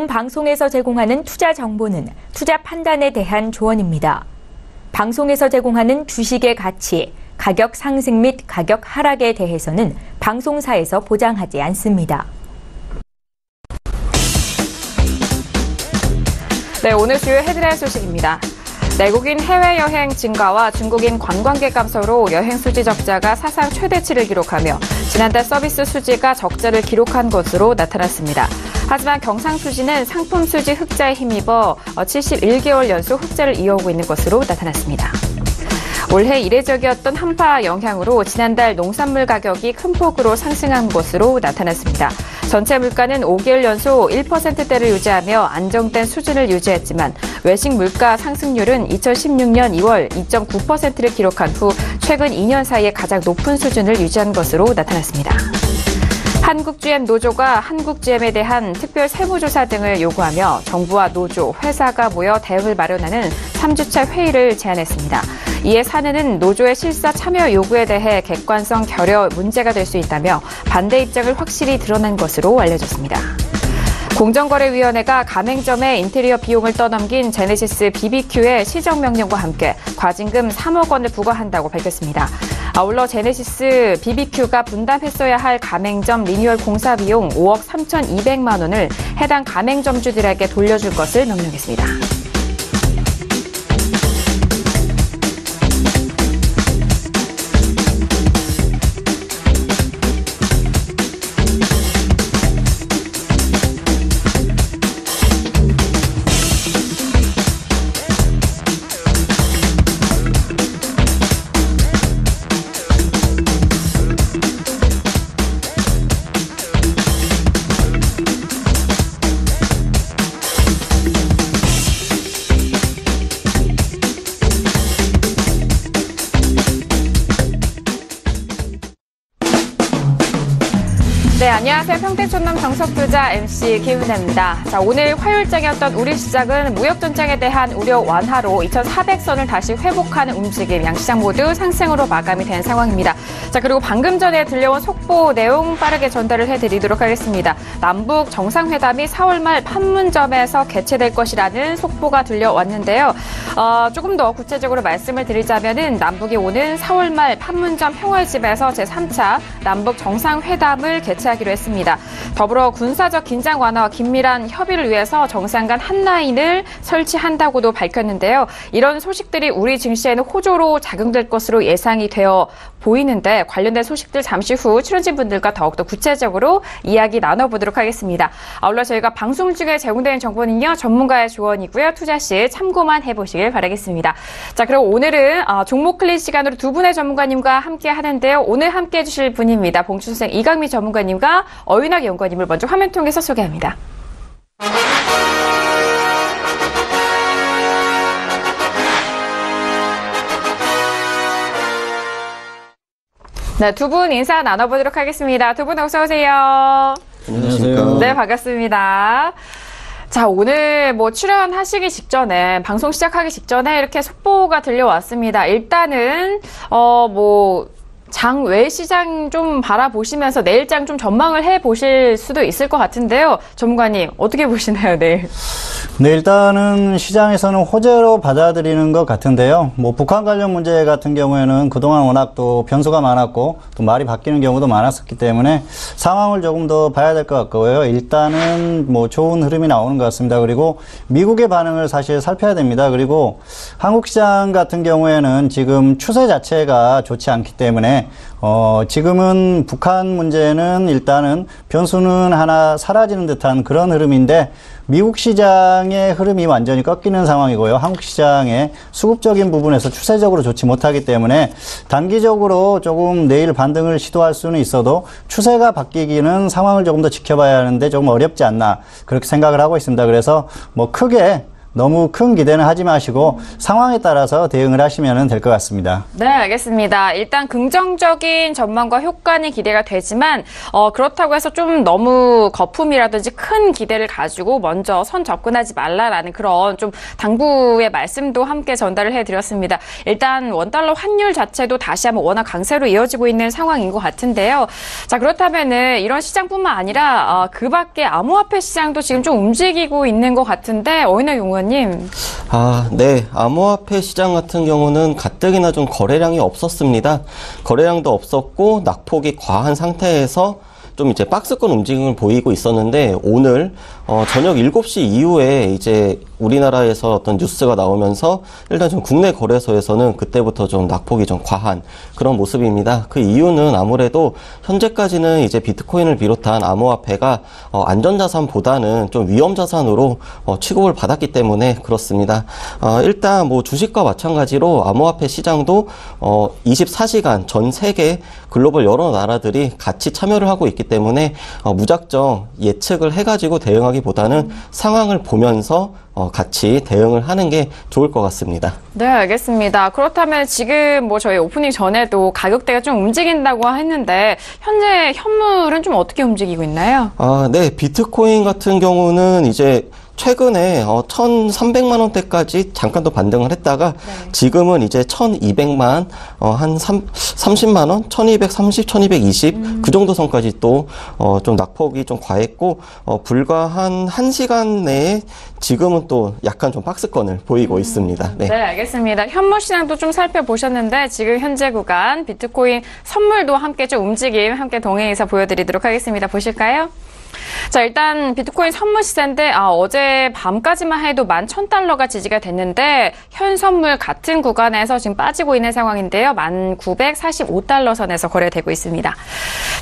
방송에서 제공하는 투자 정보는 투자 판단에 대한 조언입니다. 방송에서 제공하는 주식의 가치, 가격 상승 및 가격 하락에 대해서는 방송사에서 보장하지 않습니다. 네, 오늘 주요 헤드라인 소식입니다. 내국인 해외여행 증가와 중국인 관광객 감소로 여행 수지 적자가 사상 최대치를 기록하며 지난달 서비스 수지가 적자를 기록한 것으로 나타났습니다. 하지만 경상수지는 상품 수지 흑자에 힘입어 71개월 연속 흑자를 이어오고 있는 것으로 나타났습니다. 올해 이례적이었던 한파 영향으로 지난달 농산물 가격이 큰 폭으로 상승한 것으로 나타났습니다. 전체 물가는 5개월 연속 1%대를 유지하며 안정된 수준을 유지했지만 외식 물가 상승률은 2016년 2월 2.9%를 기록한 후 최근 2년 사이에 가장 높은 수준을 유지한 것으로 나타났습니다. 한국GM 노조가 한국GM에 대한 특별 세무조사 등을 요구하며 정부와 노조, 회사가 모여 대응을 마련하는 3주차 회의를 제안했습니다. 이에 사내는 노조의 실사 참여 요구에 대해 객관성 결여 문제가 될 수 있다며 반대 입장을 확실히 드러낸 것으로 알려졌습니다. 공정거래위원회가 가맹점의 인테리어 비용을 떠넘긴 제네시스 BBQ의 시정명령과 함께 과징금 3억 원을 부과한다고 밝혔습니다. 아울러 제네시스 BBQ가 분담했어야 할 가맹점 리뉴얼 공사 비용 5억 3,200만 원을 해당 가맹점주들에게 돌려줄 것을 명령했습니다. 네, 안녕하세요. 평택촌남 정석투자 MC 김은혜입니다. 자, 오늘 화요일장이었던 우리 시장은 무역전쟁에 대한 우려 완화로 2,400선을 다시 회복하는 움직임, 양시장 모두 상승으로 마감이 된 상황입니다. 자, 그리고 방금 전에 들려온 속보 내용 빠르게 전달을 해드리도록 하겠습니다. 남북 정상회담이 4월 말 판문점에서 개최될 것이라는 속보가 들려왔는데요. 조금 더 구체적으로 말씀을 드리자면은 남북이 오는 4월 말 판문점 평화의 집에서 제3차 남북 정상회담을 개최하기로 했습니다. 더불어 군사적 긴장 완화와 긴밀한 협의를 위해서 정상 간 한 라인을 설치한다고도 밝혔는데요. 이런 소식들이 우리 증시에는 호조로 작용될 것으로 예상이 되어 보이는데 관련된 소식들 잠시 후 출연진 분들과 더욱더 구체적으로 이야기 나눠보도록 하겠습니다. 아울러 저희가 방송 중에 제공되는 정보는요, 전문가의 조언이고요. 투자 시 참고만 해보시길 바라겠습니다. 자, 그럼 오늘은 종목 클릭 시간으로 두 분의 전문가님과 함께 하는데요. 오늘 함께 해주실 분입니다. 봉춘생 이강미 전문가님과 어윤학 연구원님을 먼저 화면 통해서 소개합니다. 네, 두 분 인사 나눠보도록 하겠습니다. 두 분 어서 오세요. 안녕하세요. 네, 반갑습니다. 자, 오늘 출연하시기 직전에, 방송 시작하기 직전에 이렇게 속보가 들려왔습니다. 일단은, 장외 시장 좀 바라보시면서 내일장 좀 전망을 해보실 수도 있을 것 같은데요. 전문가님, 어떻게 보시나요, 내일? 네, 일단은 시장에서는 호재로 받아들이는 것 같은데요. 북한 관련 문제 같은 경우에는 그동안 워낙 또 변수가 많았고 또 말이 바뀌는 경우도 많았었기 때문에 상황을 조금 더 봐야 될 것 같고요. 일단은 좋은 흐름이 나오는 것 같습니다. 그리고 미국의 반응을 사실 살펴야 됩니다. 그리고 한국 시장 같은 경우에는 지금 추세 자체가 좋지 않기 때문에 지금은 북한 문제는 일단은 변수는 하나 사라지는 듯한 그런 흐름인데 미국 시장의 흐름이 완전히 꺾이는 상황이고요. 한국 시장의 수급적인 부분에서 추세적으로 좋지 못하기 때문에 단기적으로 조금 내일 반등을 시도할 수는 있어도 추세가 바뀌기는 상황을 조금 더 지켜봐야 하는데 조금 어렵지 않나 그렇게 생각을 하고 있습니다. 그래서 크게 너무 큰 기대는 하지 마시고 상황에 따라서 대응을 하시면 될 것 같습니다. 네, 알겠습니다. 일단 긍정적인 전망과 효과는 기대가 되지만 그렇다고 해서 좀 너무 거품이라든지 큰 기대를 가지고 먼저 선 접근하지 말라라는 그런 좀 당부의 말씀도 함께 전달을 해드렸습니다. 일단 원달러 환율 자체도 다시 한번 워낙 강세로 이어지고 있는 상황인 것 같은데요. 자, 그렇다면은 이런 시장뿐만 아니라 그 밖에 암호화폐 시장도 지금 좀 움직이고 있는 것 같은데 어인호 용어님. 네. 암호화폐 시장 같은 경우는 가뜩이나 좀 거래량이 없었습니다. 거래량도 없었고 낙폭이 과한 상태에서 좀 이제 박스권 움직임을 보이고 있었는데 오늘 저녁 7시 이후에 이제 우리나라에서 어떤 뉴스가 나오면서 일단 좀 국내 거래소에서는 그때부터 좀 낙폭이 좀 과한 그런 모습입니다. 그 이유는 아무래도 현재까지는 이제 비트코인을 비롯한 암호화폐가 안전자산보다는 좀 위험자산으로 취급을 받았기 때문에 그렇습니다. 일단 뭐 주식과 마찬가지로 암호화폐 시장도 24시간 전 세계 글로벌 여러 나라들이 같이 참여를 하고 있기 때문에 무작정 예측을 해가지고 대응하기보다는 상황을 보면서 같이 대응을 하는 게 좋을 것 같습니다. 네, 알겠습니다. 그렇다면 지금 뭐 저희 오프닝 전에도 가격대가 좀 움직인다고 했는데 현재 현물은 좀 어떻게 움직이고 있나요? 네. 비트코인 같은 경우는 이제 최근에 1,300만 원대까지 잠깐 더 반등을 했다가 지금은 이제 1,200만 한 30만 원, 1,230, 1,220 그 정도 선까지 또 좀 낙폭이 좀 과했고 불과 한 1시간 내에 지금은 또 약간 좀 박스권을 보이고 있습니다. 네, 알겠습니다. 현물 시장도 좀 살펴보셨는데 지금 현재 구간 비트코인 선물도 함께 좀 움직임 함께 동행해서 보여드리도록 하겠습니다. 보실까요? 자, 일단 비트코인 선물 시세인데 어제 밤까지만 해도 11,000달러가 지지가 됐는데 현 선물 같은 구간에서 지금 빠지고 있는 상황인데요. 1,945달러 선에서 거래되고 있습니다.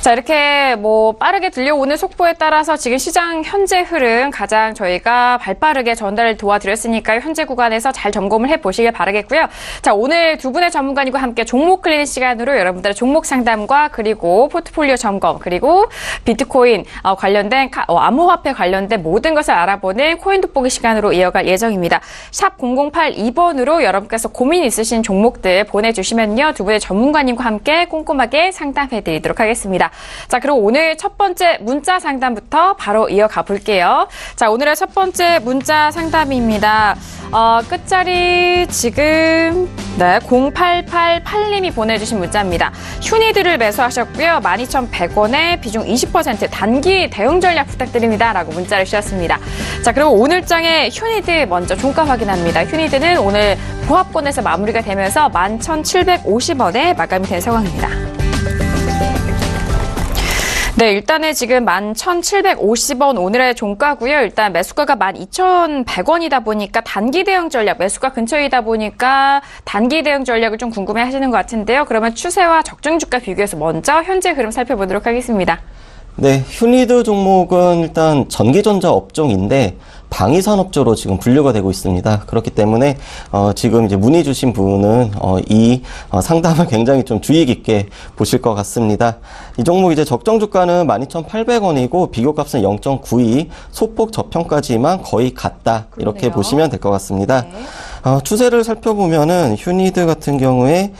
자, 이렇게 뭐 빠르게 들려오는 속보에 따라서 지금 시장 현재 흐름 가장 저희가 발빠르게 전달을 도와드렸으니까요. 현재 구간에서 잘 점검을 해보시길 바라겠고요. 자, 오늘 두 분의 전문가님과 함께 종목 클리닉 시간으로 여러분들의 종목 상담과 그리고 포트폴리오 점검 그리고 비트코인 관련된 암호화폐 관련된 모든 것을 알아보는 코인 돋보기 시간으로 이어갈 예정입니다. 샵 0082번으로 여러분께서 고민 있으신 종목들 보내주시면요. 두 분의 전문가님과 함께 꼼꼼하게 상담해드리도록 하겠습니다. 자, 그럼 오늘 첫 번째 문자 상담부터 바로 이어가 볼게요. 자, 오늘의 첫 번째 문자 상담입니다. 끝자리 지금 0888님이 보내주신 문자입니다. 휴니드를 매수하셨고요. 12,100원에 비중 20% 단기 대응 전략 부탁드립니다. 라고 문자를 주셨습니다. 자, 그럼 오늘장의 휴니드 먼저 종가 확인합니다. 휴니드는 오늘 보합권에서 마무리가 되면서 11,750원에 마감이 된 상황입니다. 네, 일단은 지금 11,750원 오늘의 종가고요. 일단 매수가가 12,100원이다 보니까 단기 대응 전략, 매수가 근처이다 보니까 단기 대응 전략을 좀 궁금해 하시는 것 같은데요. 그러면 추세와 적정 주가 비교해서 먼저 현재 흐름 살펴보도록 하겠습니다. 네, 휴니드 종목은 일단 전기전자 업종인데 방위산업조로 지금 분류가 되고 있습니다. 그렇기 때문에 지금 이제 문의 주신 분은 이 상담을 굉장히 좀 주의 깊게 보실 것 같습니다. 이 종목 이제 적정 주가는 12,800원이고 비교값은 0.92, 소폭 저평까지만 거의 같다. 이렇게 그러네요. 보시면 될 것 같습니다. 네. 추세를 살펴보면은 휴니드 같은 경우에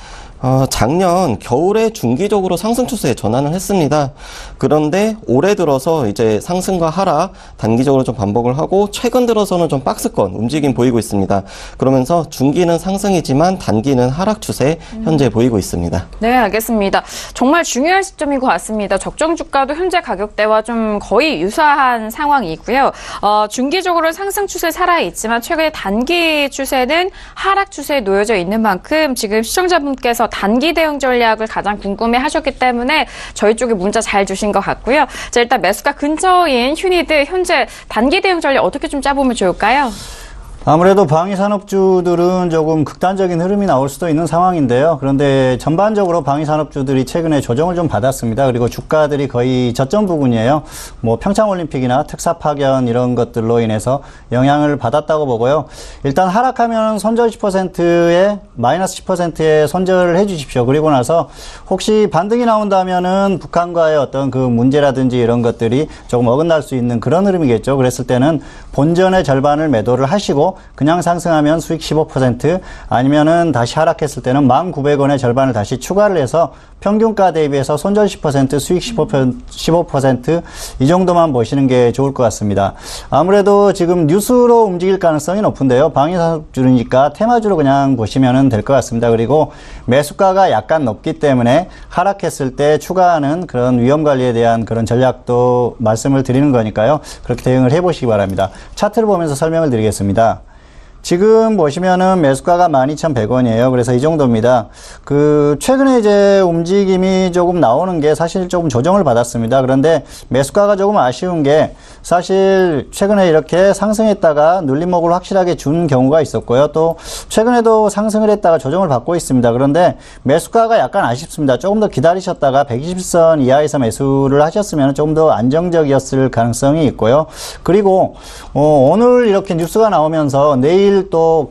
작년 겨울에 중기적으로 상승 추세에 전환을 했습니다. 그런데 올해 들어서 이제 상승과 하락 단기적으로 좀 반복을 하고 최근 들어서는 좀 박스권 움직임 보이고 있습니다. 그러면서 중기는 상승이지만 단기는 하락 추세 현재 보이고 있습니다. 네, 알겠습니다. 정말 중요한 시점인 것 같습니다. 적정 주가도 현재 가격대와 좀 거의 유사한 상황이고요. 중기적으로 상승 추세 살아있지만 최근에 단기 추세는 하락 추세에 놓여져 있는 만큼 지금 시청자분께서 단기 대응 전략을 가장 궁금해 하셨기 때문에 저희 쪽에 문자 잘 주신 것 같고요. 자, 일단 매수가 근처인 휴니드 현재 단기 대응 전략 어떻게 좀 짜보면 좋을까요? 아무래도 방위산업주들은 조금 극단적인 흐름이 나올 수도 있는 상황인데요. 그런데 전반적으로 방위산업주들이 최근에 조정을 좀 받았습니다. 그리고 주가들이 거의 저점 부근이에요. 뭐 평창올림픽이나 특사 파견 이런 것들로 인해서 영향을 받았다고 보고요. 일단 하락하면 손절 10%에 마이너스 10%에 손절을 해주십시오. 그리고 나서 혹시 반등이 나온다면은 북한과의 어떤 그 문제라든지 이런 것들이 조금 어긋날 수 있는 그런 흐름이겠죠. 그랬을 때는 본전의 절반을 매도를 하시고 그냥 상승하면 수익 15%, 아니면은 다시 하락했을 때는 1,900원의 절반을 다시 추가를 해서 평균가 대비해서 손절 10%, 수익 15%, 이 정도만 보시는 게 좋을 것 같습니다. 아무래도 지금 뉴스로 움직일 가능성이 높은데요. 방위산업주니까 테마주로 그냥 보시면 될 것 같습니다. 그리고 매수가가 약간 높기 때문에 하락했을 때 추가하는 그런 위험 관리에 대한 그런 전략도 말씀을 드리는 거니까요. 그렇게 대응을 해보시기 바랍니다. 차트를 보면서 설명을 드리겠습니다. 지금 보시면은 매수가가 12,100원이에요. 그래서 이 정도입니다. 최근에 이제 움직임이 조금 나오는 게 사실 조금 조정을 받았습니다. 그런데 매수가가 조금 아쉬운 게 사실 최근에 이렇게 상승했다가 눌림목을 확실하게 준 경우가 있었고요. 또 최근에도 상승을 했다가 조정을 받고 있습니다. 그런데 매수가가 약간 아쉽습니다. 조금 더 기다리셨다가 120선 이하에서 매수를 하셨으면 조금 더 안정적이었을 가능성이 있고요. 그리고 오늘 이렇게 뉴스가 나오면서 내일 또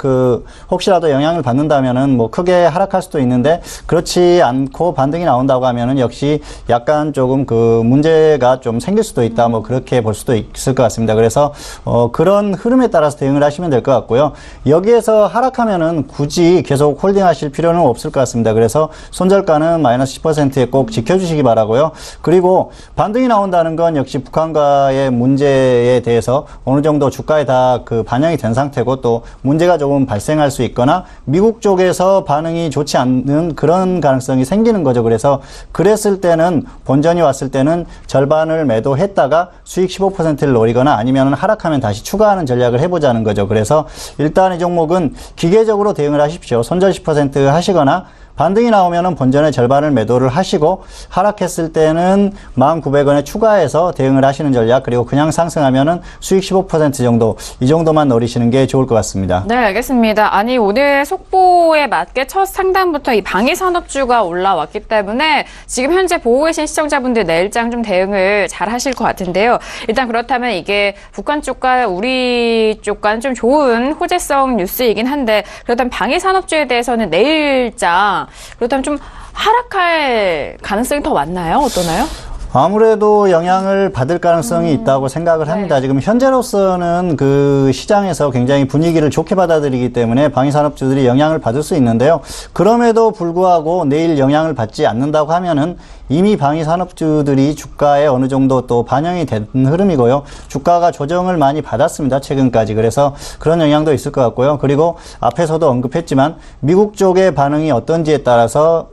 혹시라도 영향을 받는다면은 뭐 크게 하락할 수도 있는데 그렇지 않고 반등이 나온다고 하면은 역시 약간 조금 문제가 좀 생길 수도 있다, 뭐 그렇게 볼 수도 있을 것 같습니다. 그래서 그런 흐름에 따라서 대응을 하시면 될 것 같고요. 여기에서 하락하면은 굳이 계속 홀딩하실 필요는 없을 것 같습니다. 그래서 손절가는 마이너스 10%에 꼭 지켜주시기 바라고요. 그리고 반등이 나온다는 건 역시 북한과의 문제에 대해서 어느 정도 주가에 다 반영이 된 상태고, 또 문제가 조금 발생할 수 있거나 미국 쪽에서 반응이 좋지 않는 그런 가능성이 생기는 거죠. 그래서 그랬을 때는, 본전이 왔을 때는 절반을 매도했다가 수익 15%를 노리거나 아니면 하락하면 다시 추가하는 전략을 해보자는 거죠. 그래서 일단 이 종목은 기계적으로 대응을 하십시오. 손절 10% 하시거나 반등이 나오면은 본전의 절반을 매도를 하시고, 하락했을 때는 1,900원에 추가해서 대응을 하시는 전략, 그리고 그냥 상승하면은 수익 15% 정도, 이 정도만 노리시는 게 좋을 것 같습니다. 네, 알겠습니다. 아니, 오늘 속보에 맞게 첫 상단부터 이 방위산업주가 올라왔기 때문에 지금 현재 보고 계신 시청자분들 내일장 좀 대응을 잘 하실 것 같은데요. 일단 그렇다면 이게 북한 쪽과 우리 쪽과는 좀 좋은 호재성 뉴스이긴 한데, 그렇다면 방위산업주에 대해서는 내일장 그렇다면 좀 하락할 가능성이 더 많나요? 어떠나요? 아무래도 영향을 받을 가능성이 있다고 생각을 합니다. 네. 지금 현재로서는 시장에서 굉장히 분위기를 좋게 받아들이기 때문에 방위산업주들이 영향을 받을 수 있는데요. 그럼에도 불구하고 내일 영향을 받지 않는다고 하면은 이미 방위산업주들이 주가에 어느 정도 또 반영이 된 흐름이고요. 주가가 조정을 많이 받았습니다. 최근까지. 그래서 그런 영향도 있을 것 같고요. 그리고 앞에서도 언급했지만 미국 쪽의 반응이 어떤지에 따라서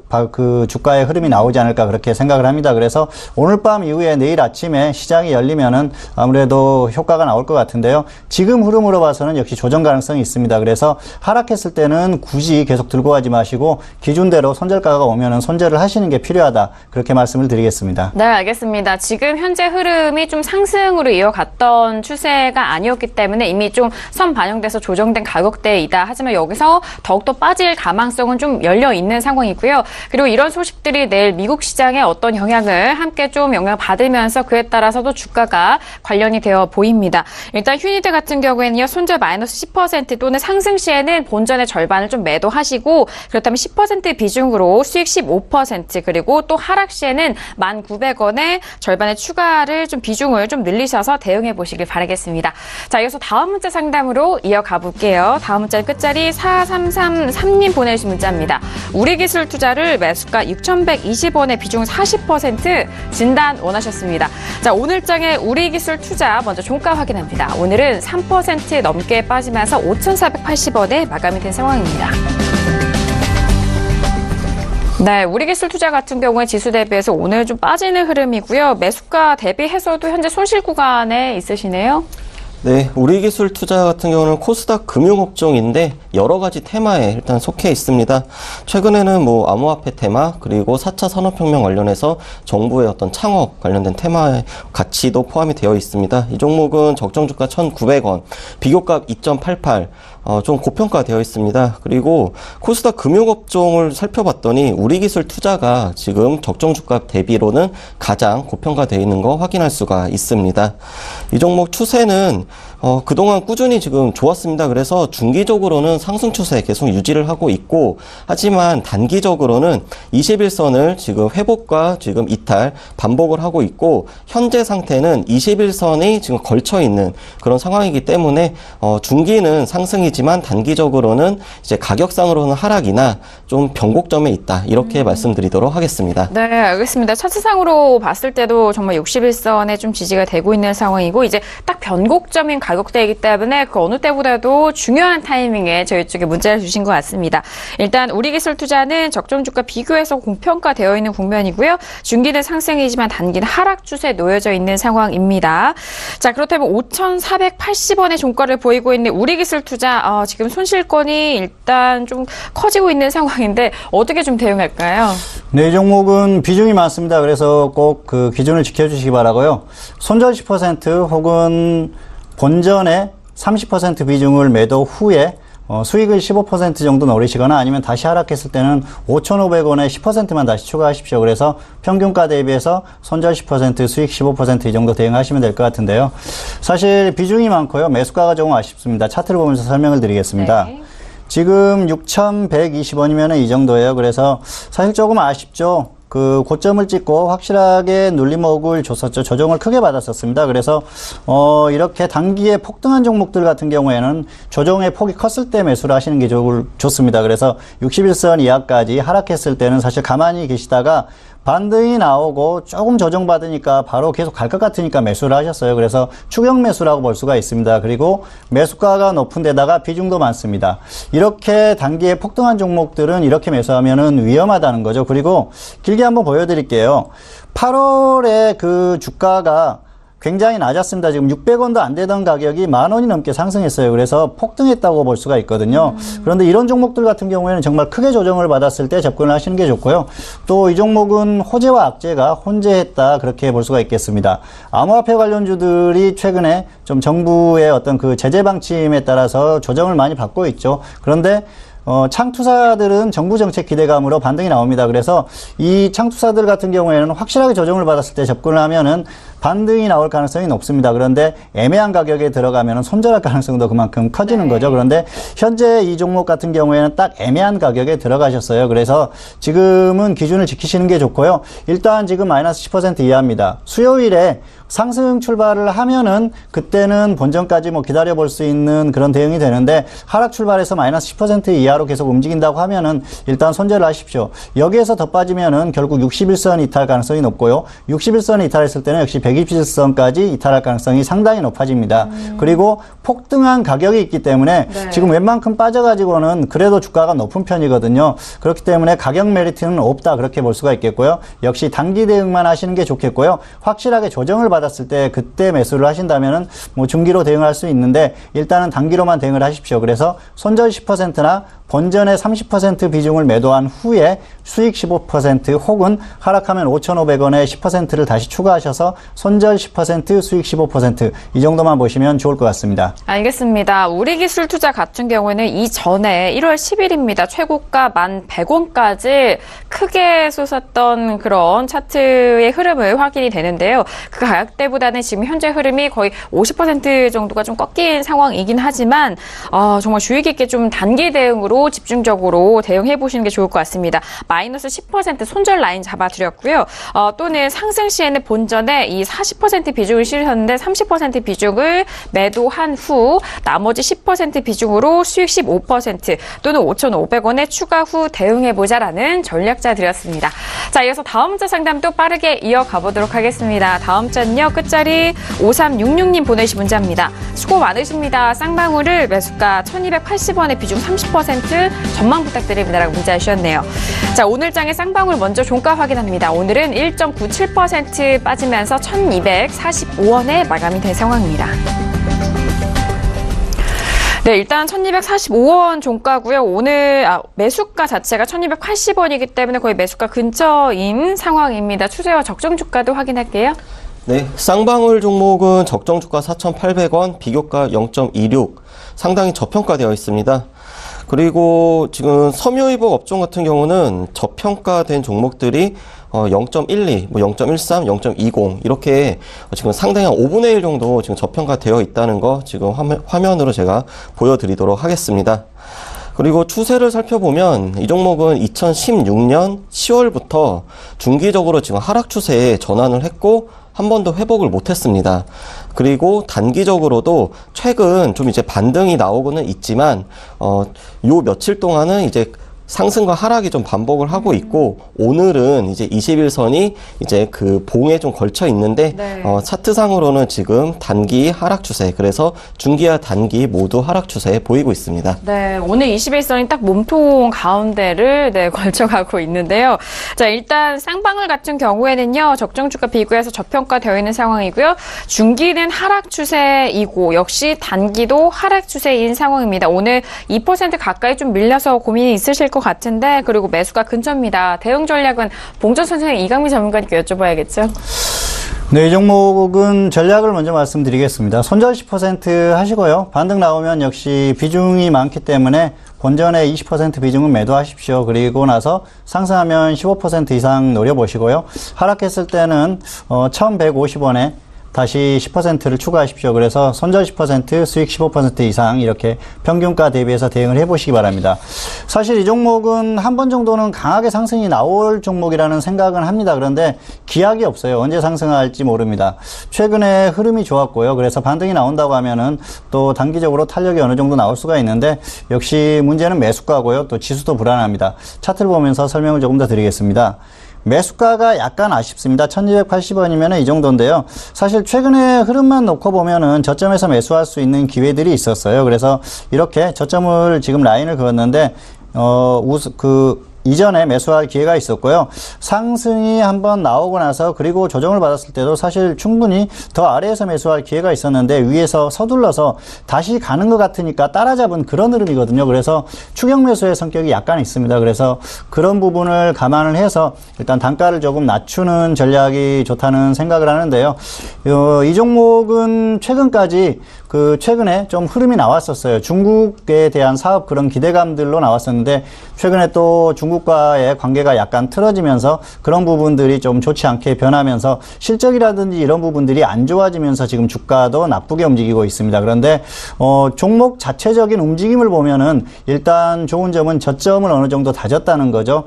주가의 흐름이 나오지 않을까, 그렇게 생각을 합니다. 그래서 오늘 밤 이후에 내일 아침에 시장이 열리면은 아무래도 효과가 나올 것 같은데요. 지금 흐름으로 봐서는 역시 조정 가능성이 있습니다. 그래서 하락했을 때는 굳이 계속 들고 가지 마시고 기준대로 손절가가 오면은 손절을 하시는 게 필요하다, 그렇게 말씀을 드리겠습니다. 네, 알겠습니다. 지금 현재 흐름이 좀 상승으로 이어갔던 추세가 아니었기 때문에 이미 좀 선 반영돼서 조정된 가격대이다. 하지만 여기서 더욱더 빠질 가망성은 좀 열려 있는 상황이고요. 그리고 이런 소식들이 내일 미국 시장에 어떤 영향을 함께 좀 영향을 받으면서 그에 따라서도 주가가 관련이 되어 보입니다. 일단 휴니드 같은 경우에는요, 손절 마이너스 10% 또는 상승 시에는 본전의 절반을 좀 매도하시고, 그렇다면 10% 비중으로 수익 15%, 그리고 또 하락 시에는 1,900원에 절반의 추가를 좀 비중을 좀 늘리셔서 대응해 보시길 바라겠습니다. 자, 이어서 다음 문자 상담으로 이어가 볼게요. 다음 문자는 끝자리 4333님 보내주신 문자입니다. 우리기술 투자를 매수가 6,120원에 비중 40% 진단 원하셨습니다. 자, 오늘장의 우리기술 투자 먼저 종가 확인합니다. 오늘은 3% 넘게 빠지면서 5,480원에 마감이 된 상황입니다. 네, 우리기술 투자 같은 경우에 지수 대비해서 오늘 좀 빠지는 흐름이고요. 매수가 대비해서도 현재 손실 구간에 있으시네요. 네, 우리기술 투자 같은 경우는 코스닥 금융업종인데 여러 가지 테마에 일단 속해 있습니다. 최근에는 뭐 암호화폐 테마, 그리고 4차 산업혁명 관련해서 정부의 어떤 창업 관련된 테마의 가치도 포함이 되어 있습니다. 이 종목은 적정주가 1,900원, 비교값 2.88, 좀 고평가되어 있습니다. 그리고 코스닥 금융업종을 살펴봤더니 우리기술 투자가 지금 적정주가 대비로는 가장 고평가되어 있는 거 확인할 수가 있습니다. 이 종목 추세는 그동안 꾸준히 지금 좋았습니다. 그래서 중기적으로는 상승 추세 계속 유지를 하고 있고, 하지만 단기적으로는 21선을 지금 회복과 지금 이탈 반복을 하고 있고, 현재 상태는 21선이 지금 걸쳐 있는 그런 상황이기 때문에 중기는 상승이지만 단기적으로는 이제 가격상으로는 하락이나 좀 변곡점에 있다, 이렇게 말씀드리도록 하겠습니다. 네, 알겠습니다. 차트상으로 봤을 때도 정말 61선에 좀 지지가 되고 있는 상황이고, 이제 딱 변곡점인 가격대이기 때문에 그 어느 때보다도 중요한 타이밍에 저희 쪽에 문자를 주신 것 같습니다. 일단 우리기술투자는 적정주가 비교해서 공평가되어 있는 국면이고요. 중기는 상승이지만 단기는 하락 추세에 놓여져 있는 상황입니다. 자, 그렇다면 5,480원의 종가를 보이고 있는 우리기술투자, 지금 손실권이 일단 좀 커지고 있는 상황인데 어떻게 좀 대응할까요? 네, 이 종목은 비중이 많습니다. 그래서 꼭 그 기준을 지켜주시기 바라고요. 손절 10% 혹은 본전의 30% 비중을 매도 후에 수익을 15% 정도 노리시거나 아니면 다시 하락했을 때는 5,500원에 10%만 다시 추가하십시오. 그래서 평균가 대비해서 손절 10%, 수익 15% 이 정도 대응하시면 될 것 같은데요. 사실 비중이 많고요. 매수가가 조금 아쉽습니다. 차트를 보면서 설명을 드리겠습니다. 네. 지금 6,120원이면 이 정도예요. 그래서 사실 조금 아쉽죠. 그 고점을 찍고 확실하게 눌림목을 줬었죠. 조정을 크게 받았었습니다. 그래서 이렇게 단기에 폭등한 종목들 같은 경우에는 조정의 폭이 컸을 때 매수를 하시는 게 좋습니다. 그래서 61선 이하까지 하락했을 때는 사실 가만히 계시다가 반등이 나오고 조금 조정받으니까 바로 계속 갈 것 같으니까 매수를 하셨어요. 그래서 추격 매수라고 볼 수가 있습니다. 그리고 매수가가 높은 데다가 비중도 많습니다. 이렇게 단기에 폭등한 종목들은 이렇게 매수하면은 위험하다는 거죠. 그리고 길게 한번 보여드릴게요. 8월에 그 주가가 굉장히 낮았습니다. 지금 600원도 안 되던 가격이 10,000원이 넘게 상승했어요. 그래서 폭등했다고 볼 수가 있거든요. 그런데 이런 종목들 같은 경우에는 정말 크게 조정을 받았을 때 접근을 하시는 게 좋고요. 또 이 종목은 호재와 악재가 혼재했다, 그렇게 볼 수가 있겠습니다. 암호화폐 관련주들이 최근에 좀 정부의 어떤 그 제재 방침에 따라서 조정을 많이 받고 있죠. 그런데 창투사들은 정부 정책 기대감으로 반등이 나옵니다. 그래서 이 창투사들 같은 경우에는 확실하게 조정을 받았을 때 접근을 하면은 반등이 나올 가능성이 높습니다. 그런데 애매한 가격에 들어가면 손절할 가능성도 그만큼 커지는 거죠. 그런데 현재 이 종목 같은 경우에는 딱 애매한 가격에 들어가셨어요. 그래서 지금은 기준을 지키시는 게 좋고요. 일단 지금 마이너스 10% 이하입니다. 수요일에 상승 출발을 하면은 그때는 본전까지 뭐 기다려 볼 수 있는 그런 대응이 되는데, 하락 출발해서 마이너스 10% 이하로 계속 움직인다고 하면은 일단 손절을 하십시오. 여기에서 더 빠지면은 결국 61선 이탈 가능성이 높고요. 61선 이탈했을 때는 역시 120선까지 이탈할 가능성이 상당히 높아집니다. 그리고 폭등한 가격이 있기 때문에 지금 웬만큼 빠져가지고는 그래도 주가가 높은 편이거든요. 그렇기 때문에 가격 메리트는 없다, 그렇게 볼 수가 있겠고요. 역시 단기 대응만 하시는 게 좋겠고요. 확실하게 조정을 받았을 때 그때 매수를 하신다면은 뭐 중기로 대응할 수 있는데, 일단은 단기로만 대응을 하십시오. 그래서 손절 10%나 본전의 30% 비중을 매도한 후에 수익 15% 혹은 하락하면 5,500원에 10%를 다시 추가하셔서 손절 10%, 수익 15% 이 정도만 보시면 좋을 것 같습니다. 알겠습니다. 우리기술투자 같은 경우에는 이전에 1월 10일입니다. 최고가 1,100원까지 크게 솟았던 그런 차트의 흐름을 확인이 되는데요. 그 가격대보다는 지금 현재 흐름이 거의 50% 정도가 좀 꺾인 상황이긴 하지만 정말 주의 깊게 좀 단기 대응으로 집중적으로 대응해 보시는 게 좋을 것 같습니다. 마이너스 10% 손절 라인 잡아드렸고요. 또는 상승 시에는 본전에 이 40% 비중을 실으셨는데 30% 비중을 매도한 후 나머지 10% 비중으로 수익 15% 또는 5,500원에 추가 후 대응해보자라는 전략자 드렸습니다. 자, 이어서 다음 자 상담도 빠르게 이어가 보도록 하겠습니다. 다음 자는요, 끝자리 5366님 보내신 문자입니다. 수고 많으십니다. 쌍방울을 매수가 1,280원에 비중 30% 전망 부탁드립니다라고 문자 주셨네요. 자, 오늘 장의 쌍방울 먼저 종가 확인합니다. 오늘은 1.97% 빠지면서 1,245원에 마감이 된 상황입니다. 네, 일단 1,245원 종가고요. 오늘 매수가 자체가 1,280원이기 때문에 거의 매수가 근처인 상황입니다. 추세와 적정 주가도 확인할게요. 네, 쌍방울 종목은 적정 주가 4,800원, 비교가 0.26, 상당히 저평가되어 있습니다. 그리고 지금 섬유의복 업종 같은 경우는 저평가된 종목들이 0.12, 뭐 0.13, 0.20 이렇게 지금 상당히 한 5분의 1 정도 지금 저평가되어 있다는 거 지금 화면으로 제가 보여드리도록 하겠습니다. 그리고 추세를 살펴보면 이 종목은 2016년 10월부터 중기적으로 지금 하락 추세에 전환을 했고 한 번도 회복을 못했습니다. 그리고 단기적으로도 최근 좀 이제 반등이 나오고는 있지만 요 며칠 동안은 이제 상승과 하락이 좀 반복을 하고 있고 오늘은 이제 21선이 이제 그 봉에 좀 걸쳐 있는데 네. 차트상으로는 지금 단기 하락 추세, 그래서 중기와 단기 모두 하락 추세 보이고 있습니다. 네, 오늘 21선이 딱 몸통 가운데를 걸쳐가고 있는데요. 자, 일단 쌍방울 같은 경우에는요, 적정주가 비교해서 저평가되어 있는 상황이고요. 중기는 하락 추세이고 역시 단기도 하락 추세인 상황입니다. 오늘 2% 가까이 좀 밀려서 고민이 있으실 것 같은데, 그리고 매수가 근처입니다. 대응 전략은 봉전 선생님, 이강민 전문가님께 여쭤봐야겠죠? 네, 이 종목은 전략을 먼저 말씀드리겠습니다. 손절 10% 하시고요. 반등 나오면 역시 비중이 많기 때문에 본전의 20% 비중은 매도하십시오. 그리고 나서 상승하면 15% 이상 노려보시고요. 하락했을 때는 1,150원에 다시 10%를 추가하십시오. 그래서 손절 10%, 수익 15% 이상 이렇게 평균가 대비해서 대응을 해보시기 바랍니다. 사실 이 종목은 한 번 정도는 강하게 상승이 나올 종목이라는 생각은 합니다. 그런데 기약이 없어요. 언제 상승할지 모릅니다. 최근에 흐름이 좋았고요. 그래서 반등이 나온다고 하면은 또 단기적으로 탄력이 어느 정도 나올 수가 있는데 역시 문제는 매수가고요. 또 지수도 불안합니다. 차트를 보면서 설명을 조금 더 드리겠습니다. 매수가가 약간 아쉽습니다. 1280원이면 이 정도인데요. 사실 최근에 흐름만 놓고 보면은 저점에서 매수할 수 있는 기회들이 있었어요. 그래서 이렇게 저점을 지금 라인을 그었는데, 이전에 매수할 기회가 있었고요. 상승이 한번 나오고 나서 그리고 조정을 받았을 때도 사실 충분히 더 아래에서 매수할 기회가 있었는데 위에서 서둘러서 다시 가는 것 같으니까 따라잡은 그런 흐름이거든요. 그래서 추격 매수의 성격이 약간 있습니다. 그래서 그런 부분을 감안을 해서 일단 단가를 조금 낮추는 전략이 좋다는 생각을 하는데요. 이 종목은 최근까지 최근에 좀 흐름이 나왔었어요. 중국에 대한 사업 그런 기대감들로 나왔었는데 최근에 또 중국과의 관계가 약간 틀어지면서 그런 부분들이 좀 좋지 않게 변하면서 실적이라든지 이런 부분들이 안 좋아지면서 지금 주가도 나쁘게 움직이고 있습니다. 그런데 종목 자체적인 움직임을 보면은 일단 좋은 점은 저점을 어느 정도 다졌다는 거죠.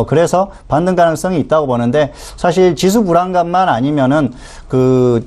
그래서 반등 가능성이 있다고 보는데 사실 지수 불안감만 아니면은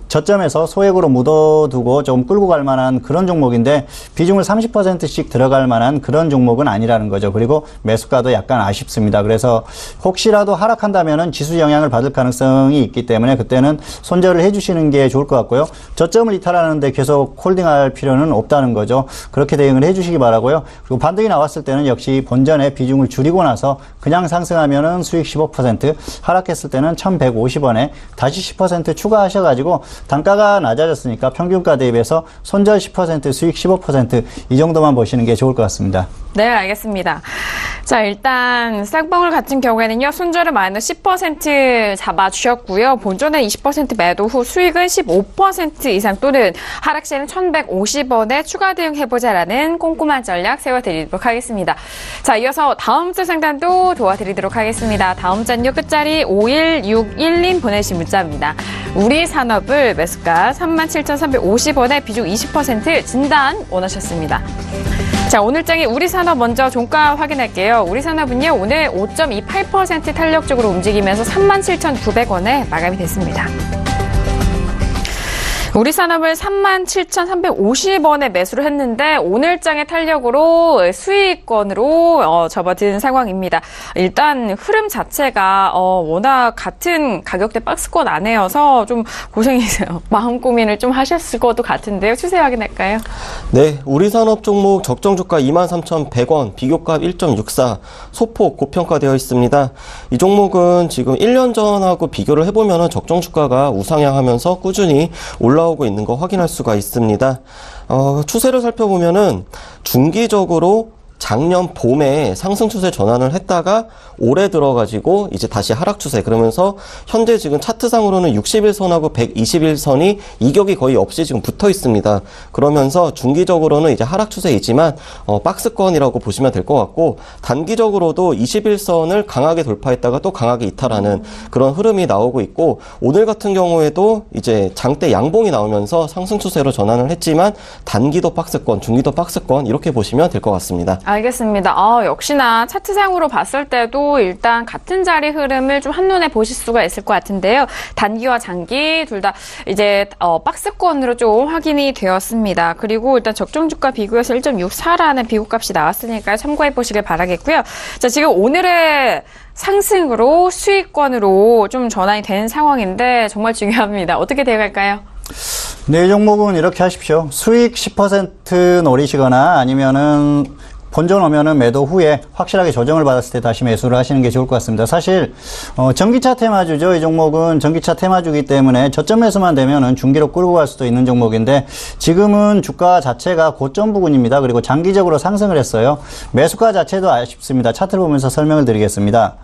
저점에서 소액으로 묻어두고 좀 끌고 갈 만한 그런 종목인데 비중을 30%씩 들어갈 만한 그런 종목은 아니라는 거죠. 그리고 매수가도 약간 아쉽습니다. 그래서 혹시라도 하락한다면은 지수 영향을 받을 가능성이 있기 때문에 그때는 손절을 해주시는 게 좋을 것 같고요. 저점을 이탈하는데 계속 홀딩할 필요는 없다는 거죠. 그렇게 대응을 해주시기 바라고요. 그리고 반등이 나왔을 때는 역시 본전에 비중을 줄이고 나서 그냥 상승하면은 수익 15%, 하락했을 때는 1,150원에 다시 10% 추가하셔가지고 단가가 낮아졌으니까 평균가 대비해서 손절 10%, 수익 15% 이 정도만 보시는 게 좋을 것 같습니다. 네, 알겠습니다. 자, 일단 쌍방울 같은 경우에는요, 손절을 마이너스 10% 잡아주셨고요. 본전에 20% 매도 후 수익은 15% 이상 또는 하락 시에는 1,150원에 추가 대응해보자라는 꼼꼼한 전략 세워드리도록 하겠습니다. 자, 이어서 다음 주 상담도 도와드리도록 하겠습니다. 다음 잔요 끝자리 5161님 보내신 문자입니다. 우리 산업을 매수가 37,350원에 비중 20% 진단 원하셨습니다. 자, 오늘장의 우리산업 먼저 종가 확인할게요. 우리산업은요, 오늘 5.28% 탄력적으로 움직이면서 37,900원에 마감이 됐습니다. 우리산업을 37,350원에 매수를 했는데 오늘장의 탄력으로 수익권으로 접어든 상황입니다. 일단 흐름 자체가 워낙 같은 가격대 박스권 안에여서 좀 고생이세요. 마음 고민을 좀 하셨을 것도 같은데요. 추세 확인할까요? 네, 우리산업 종목 적정주가 23,100원, 비교가 1.64, 소폭 고평가되어 있습니다. 이 종목은 지금 1년 전하고 비교를 해보면 적정주가가 우상향하면서 꾸준히 올라오고 있는 거 확인할 수가 있습니다. 추세를 살펴보면은 중기적으로 작년 봄에 상승 추세 전환을 했다가 올해 들어가지고 이제 다시 하락 추세, 그러면서 현재 지금 차트상으로는 60일선하고 120일선이 이격이 거의 없이 지금 붙어 있습니다. 그러면서 중기적으로는 이제 하락 추세이지만 박스권이라고 보시면 될 것 같고, 단기적으로도 21선을 강하게 돌파했다가 또 강하게 이탈하는 그런 흐름이 나오고 있고, 오늘 같은 경우에도 이제 장대 양봉이 나오면서 상승 추세로 전환을 했지만 단기도 박스권, 중기도 박스권, 이렇게 보시면 될 것 같습니다. 알겠습니다. 역시나 차트상으로 봤을 때도 일단 같은 자리 흐름을 좀 한눈에 보실 수가 있을 것 같은데요. 단기와 장기 둘 다 이제 박스권으로 좀 확인이 되었습니다. 그리고 일단 적정주가 비교해서 1.64라는 비교값이 나왔으니까 참고해 보시길 바라겠고요. 자, 지금 오늘의 상승으로 수익권으로 좀 전환이 되는 상황인데 정말 중요합니다. 어떻게 대응할까요? 네, 이 종목은 이렇게 하십시오. 수익 10% 노리시거나 아니면은 본전 오면은 매도 후에 확실하게 조정을 받았을 때 다시 매수를 하시는 게 좋을 것 같습니다. 사실 전기차 테마주죠. 이 종목은 전기차 테마주기 때문에 저점 매수만 되면은 중기로 끌고 갈 수도 있는 종목인데, 지금은 주가 자체가 고점 부근입니다. 그리고 장기적으로 상승을 했어요. 매수가 자체도 아쉽습니다. 차트를 보면서 설명을 드리겠습니다.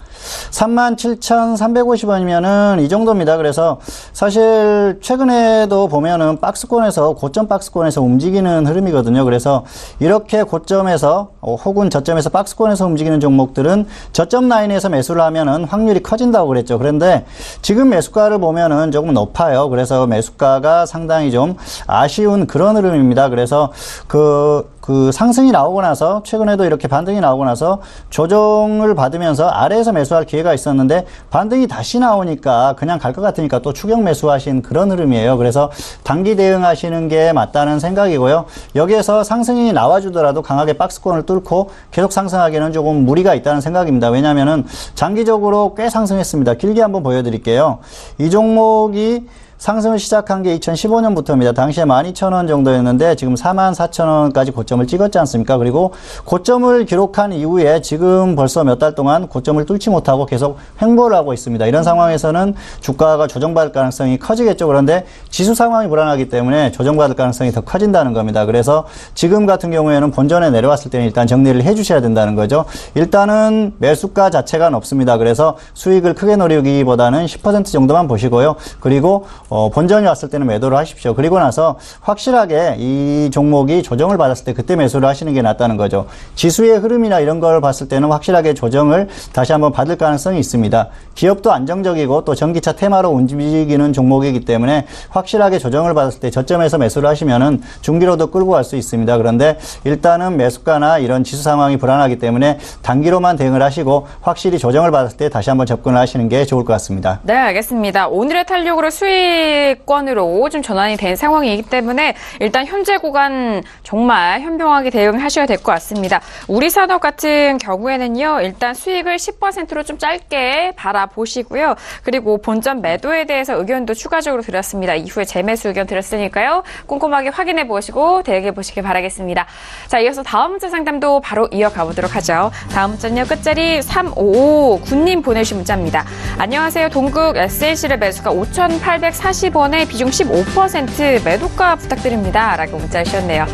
37,350원이면은 이 정도입니다. 그래서 사실 최근에도 보면은 박스권에서, 고점 박스권에서 움직이는 흐름이거든요. 그래서 이렇게 고점에서 혹은 저점에서 박스권에서 움직이는 종목들은 저점 라인에서 매수를 하면은 확률이 커진다고 그랬죠. 그런데 지금 매수가를 보면은 조금 높아요. 그래서 매수가가 상당히 좀 아쉬운 그런 흐름입니다. 그래서 그 상승이 나오고 나서, 최근에도 이렇게 반등이 나오고 나서 조정을 받으면서 아래에서 매수할 기회가 있었는데 반등이 다시 나오니까 그냥 갈 것 같으니까 또 추격 매수하신 그런 흐름이에요. 그래서 단기 대응하시는 게 맞다는 생각이고요. 여기에서 상승이 나와주더라도 강하게 박스권을 뚫고 계속 상승하기에는 조금 무리가 있다는 생각입니다. 왜냐하면은 장기적으로 꽤 상승했습니다. 길게 한번 보여드릴게요. 이 종목이 상승을 시작한 게 2015년부터입니다. 당시에 12,000원 정도였는데 지금 44,000원까지 고점을 찍었지 않습니까? 그리고 고점을 기록한 이후에 지금 벌써 몇 달 동안 고점을 뚫지 못하고 계속 횡보를 하고 있습니다. 이런 상황에서는 주가가 조정받을 가능성이 커지겠죠. 그런데 지수 상황이 불안하기 때문에 조정받을 가능성이 더 커진다는 겁니다. 그래서 지금 같은 경우에는 본전에 내려왔을 때는 일단 정리를 해 주셔야 된다는 거죠. 일단은 매수가 자체가 높습니다. 그래서 수익을 크게 노리기보다는 10% 정도만 보시고요. 그리고 본전이 왔을 때는 매도를 하십시오. 그리고 나서 확실하게 이 종목이 조정을 받았을 때 그때 매수를 하시는 게 낫다는 거죠. 지수의 흐름이나 이런 걸 봤을 때는 확실하게 조정을 다시 한번 받을 가능성이 있습니다. 기업도 안정적이고 또 전기차 테마로 움직이는 종목이기 때문에 확실하게 조정을 받았을 때 저점에서 매수를 하시면은 중기로도 끌고 갈 수 있습니다. 그런데 일단은 매수가나 이런 지수 상황이 불안하기 때문에 단기로만 대응을 하시고 확실히 조정을 받았을 때 다시 한번 접근을 하시는 게 좋을 것 같습니다. 네, 알겠습니다. 오늘의 탄력으로 수익권으로 좀 전환이 된 상황이기 때문에 일단 현재 구간 정말 현명하게 대응하셔야 될 것 같습니다. 우리산업 같은 경우에는요, 일단 수익을 10%로 좀 짧게 바라보시고요. 그리고 본전 매도에 대해서 의견도 추가적으로 드렸습니다. 이후에 재매수 의견 드렸으니까요. 꼼꼼하게 확인해 보시고 대응해 보시길 바라겠습니다. 자, 이어서 다음 문자 상담도 바로 이어가 보도록 하죠. 다음 문자는요, 끝자리 3559님 보내주신 문자입니다. 안녕하세요. 동국 SLC를 매수가 5,840원에 비중 15% 매도가 부탁드립니다. 라고 문자 주셨네요.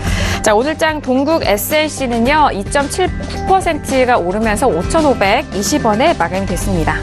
자, 오늘장 동국 SLC는요, 2.79%가 오르면서 5,520원에 마감이 됐습니다.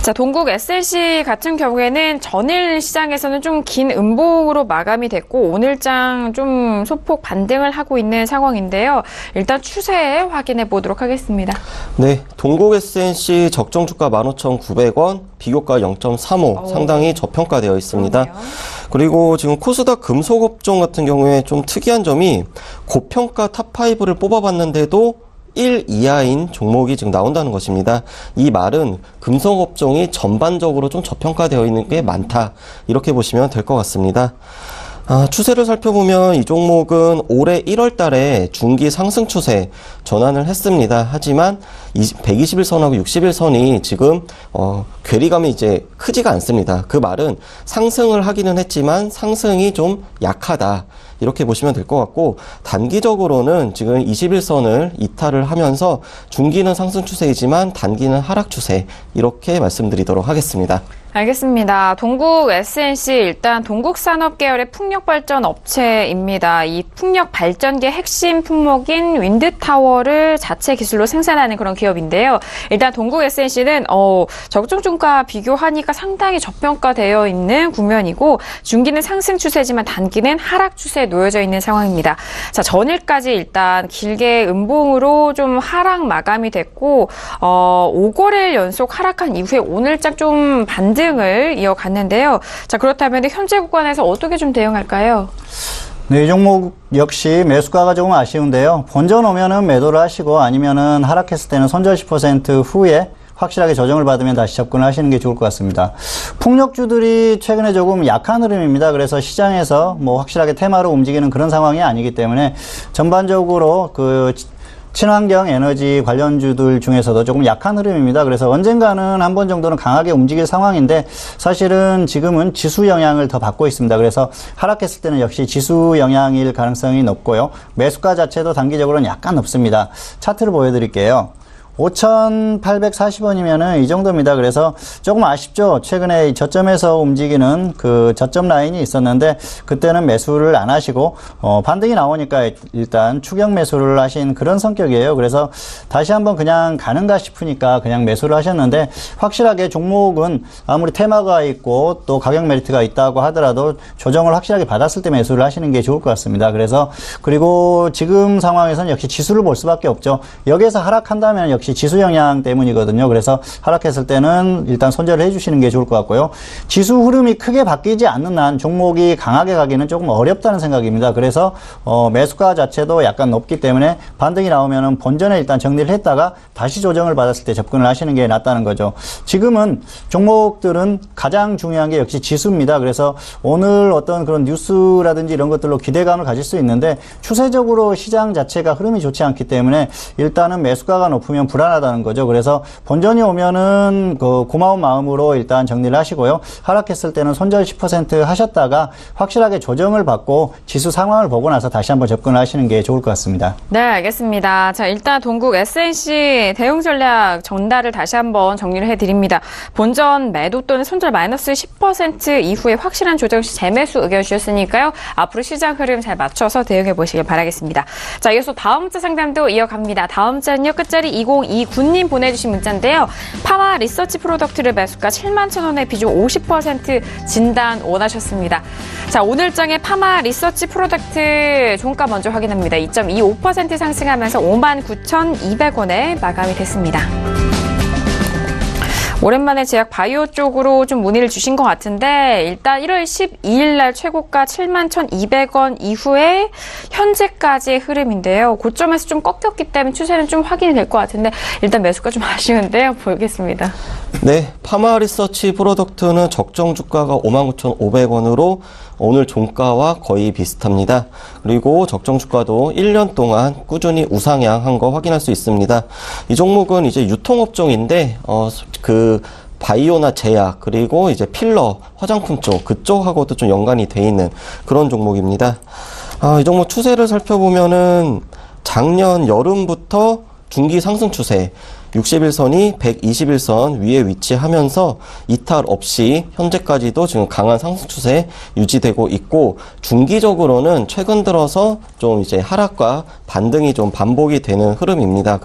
자, 동국 SLC 같은 경우에는 전일 시장에서는 좀 긴 음봉으로 마감이 됐고 오늘장 좀 소폭 반등을 하고 있는 상황인데요. 일단 추세 확인해 보도록 하겠습니다. 네, 동국 SNC 적정 주가 15,900원, 비교가 0.35, 상당히 저평가되어 있습니다. 그러네요. 그리고 지금 코스닥 금속업종 같은 경우에 좀 특이한 점이 고평가 탑5를 뽑아봤는데도 1 이하인 종목이 지금 나온다는 것입니다. 이 말은 금속업종이 전반적으로 좀 저평가되어 있는 게 많다. 이렇게 보시면 될 것 같습니다. 추세를 살펴보면 이 종목은 올해 1월 달에 중기 상승 추세 전환을 했습니다. 하지만 121선하고 61선이 지금 괴리감이 이제 크지가 않습니다. 그 말은 상승을 하기는 했지만 상승이 좀 약하다. 이렇게 보시면 될 것 같고, 단기적으로는 지금 21선을 이탈을 하면서 중기는 상승 추세이지만 단기는 하락 추세, 이렇게 말씀드리도록 하겠습니다. 알겠습니다. 동국 SNC 일단 동국산업 계열의 풍력 발전 업체입니다. 이 풍력 발전기의 핵심 품목인 윈드타워를 자체 기술로 생산하는 그런 기업인데요. 일단 동국 SNC는 적정주가 비교하니까 상당히 저평가되어 있는 국면이고 중기는 상승 추세지만 단기는 하락 추세에 놓여져 있는 상황입니다. 자, 전일까지 일단 길게 음봉으로 좀 하락 마감이 됐고 5거래일 연속 하락한 이후에 오늘장 좀 반등을 이어갔는데요. 자, 그렇다면 현재 구간에서 어떻게 좀 대응할까요? 네, 이 종목 역시 매수가가 조금 아쉬운데요. 본전 오면은 매도를 하시고 아니면은 하락했을 때는 손절 10% 후에 확실하게 조정을 받으면 다시 접근을 하시는 게 좋을 것 같습니다. 풍력주들이 최근에 조금 약한 흐름입니다. 그래서 시장에서 뭐 확실하게 테마로 움직이는 그런 상황이 아니기 때문에 전반적으로 친환경 에너지 관련주들 중에서도 조금 약한 흐름입니다. 그래서 언젠가는 한 번 정도는 강하게 움직일 상황인데 사실은 지금은 지수 영향을 더 받고 있습니다. 그래서 하락했을 때는 역시 지수 영향일 가능성이 높고요. 매수가 자체도 단기적으로는 약간 높습니다. 차트를 보여드릴게요. 5,840원이면은 이 정도입니다. 그래서 조금 아쉽죠. 최근에 저점에서 움직이는 그 저점 라인이 있었는데 그때는 매수를 안 하시고 반등이 나오니까 일단 추격 매수를 하신 그런 성격이에요. 그래서 다시 한번 그냥 가는가 싶으니까 그냥 매수를 하셨는데 확실하게 종목은 아무리 테마가 있고 또 가격 메리트가 있다고 하더라도 조정을 확실하게 받았을 때 매수를 하시는 게 좋을 것 같습니다. 그래서 그리고 지금 상황에서는 역시 지수를 볼 수밖에 없죠. 여기에서 하락한다면 역시 지수 영향 때문이거든요. 그래서 하락했을 때는 일단 손절을 해주시는 게 좋을 것 같고요. 지수 흐름이 크게 바뀌지 않는 한 종목이 강하게 가기는 조금 어렵다는 생각입니다. 그래서 매수가 자체도 약간 높기 때문에 반등이 나오면은 본전에 일단 정리를 했다가 다시 조정을 받았을 때 접근을 하시는 게 낫다는 거죠. 지금은 종목들은 가장 중요한 게 역시 지수입니다. 그래서 오늘 어떤 그런 뉴스라든지 이런 것들로 기대감을 가질 수 있는데 추세적으로 시장 자체가 흐름이 좋지 않기 때문에 일단은 매수가가 높으면 불안하다는 거죠. 그래서 본전이 오면은 고마운 마음으로 일단 정리를 하시고요. 하락했을 때는 손절 10% 하셨다가 확실하게 조정을 받고 지수 상황을 보고 나서 다시 한번 접근을 하시는 게 좋을 것 같습니다. 네, 알겠습니다. 자, 일단 동국 SNC 대응 전략 전달을 다시 한번 정리를 해드립니다. 본전 매도 또는 손절 마이너스 10% 이후에 확실한 조정 시 재매수 의견 주셨으니까요. 앞으로 시장 흐름 잘 맞춰서 대응해 보시길 바라겠습니다. 자, 이어서 다음 주 상담도 이어갑니다. 다음 주는요, 끝자리 2029님 보내주신 문자인데요. 파마 리서치 프로덕트를 매수가 71,000원에 비중 50% 진단 원하셨습니다. 자, 오늘장의 파마 리서치 프로덕트 종가 먼저 확인합니다. 2.25% 상승하면서 59,200원에 마감이 됐습니다. 오랜만에 제약 바이오 쪽으로 좀 문의를 주신 것 같은데 일단 1월 12일 날 최고가 71,200원 이후에 현재까지의 흐름인데요. 고점에서 좀 꺾였기 때문에 추세는 좀 확인이 될 것 같은데 일단 매수가 좀 아쉬운데요. 보겠습니다. 네, 파마 리서치 프로덕트는 적정 주가가 59,500원으로 오늘 종가와 거의 비슷합니다. 그리고 적정 주가도 1년 동안 꾸준히 우상향한 거 확인할 수 있습니다. 이 종목은 이제 유통업종인데 바이오나 제약 그리고 이제 필러, 화장품 쪽 그쪽하고도 좀 연관이 돼 있는 그런 종목입니다. 이 종목 추세를 살펴보면은 작년 여름부터 중기 상승 추세 60일선이 121선 위에 위치하면서 이탈 없이 현재까지도 지금 강한 상승 추세 유지되고 있고 중기적으로는 최근 들어서 좀 이제 하락과 반등이 좀 반복이 되는 흐름입니다.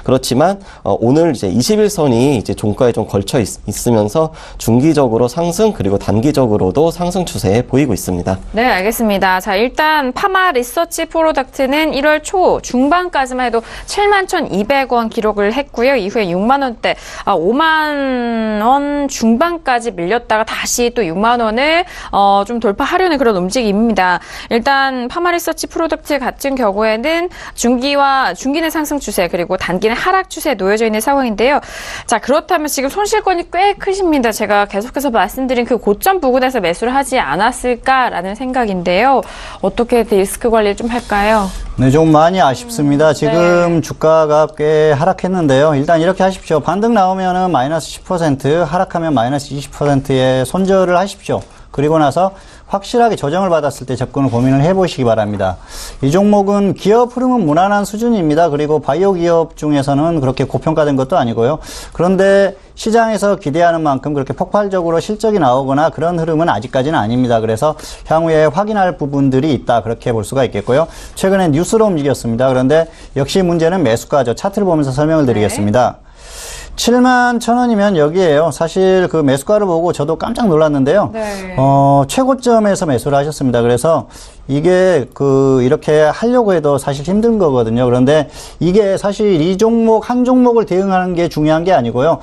그렇지만 오늘 이제 21선이 이제 종가에 좀 걸쳐 있으면서 중기적으로 상승 그리고 단기적으로도 상승 추세 보이고 있습니다. 네, 알겠습니다. 자, 일단 파마 리서치 프로덕트는 1월 초 중반까지만 해도 71,200원 기록을 했고요. 이후에 6만 원대, 5만 원 중반까지 밀렸다가 다시 또 6만 원을 좀 돌파하려는 그런 움직임입니다. 일단 파마 리서치 프로덕트 같은 경우에는 중기는 상승 추세 그리고 단기는 하락 추세에 놓여져 있는 상황인데요. 자, 그렇다면 지금 손실권이 꽤 크십니다. 제가 계속해서 말씀드린 그 고점 부근에서 매수를 하지 않았을까라는 생각인데요. 어떻게 리스크 관리를 좀 할까요? 네, 좀 많이 아쉽습니다. 지금 주가가 꽤 하락했는데요. 일단 이렇게 하십시오. 반등 나오면은 마이너스 10%, 하락하면 마이너스 20%의 손절을 하십시오. 그리고 나서 확실하게 조정을 받았을 때 접근을 고민을 해보시기 바랍니다. 이 종목은 기업 흐름은 무난한 수준입니다. 그리고 바이오 기업 중에서는 그렇게 고평가된 것도 아니고요. 그런데 시장에서 기대하는 만큼 그렇게 폭발적으로 실적이 나오거나 그런 흐름은 아직까지는 아닙니다. 그래서 향후에 확인할 부분들이 있다, 그렇게 볼 수가 있겠고요. 최근에 뉴스로 움직였습니다. 그런데 역시 문제는 매수가죠. 차트를 보면서 설명을 드리겠습니다. 71,000원이면 여기에요. 사실 그 매수가를 보고 저도 깜짝 놀랐는데요. 네. 최고점에서 매수를 하셨습니다. 그래서 이게 이렇게 하려고 해도 사실 힘든 거거든요. 그런데 이게 사실 이 종목, 한 종목을 대응하는 게 중요한 게 아니고요.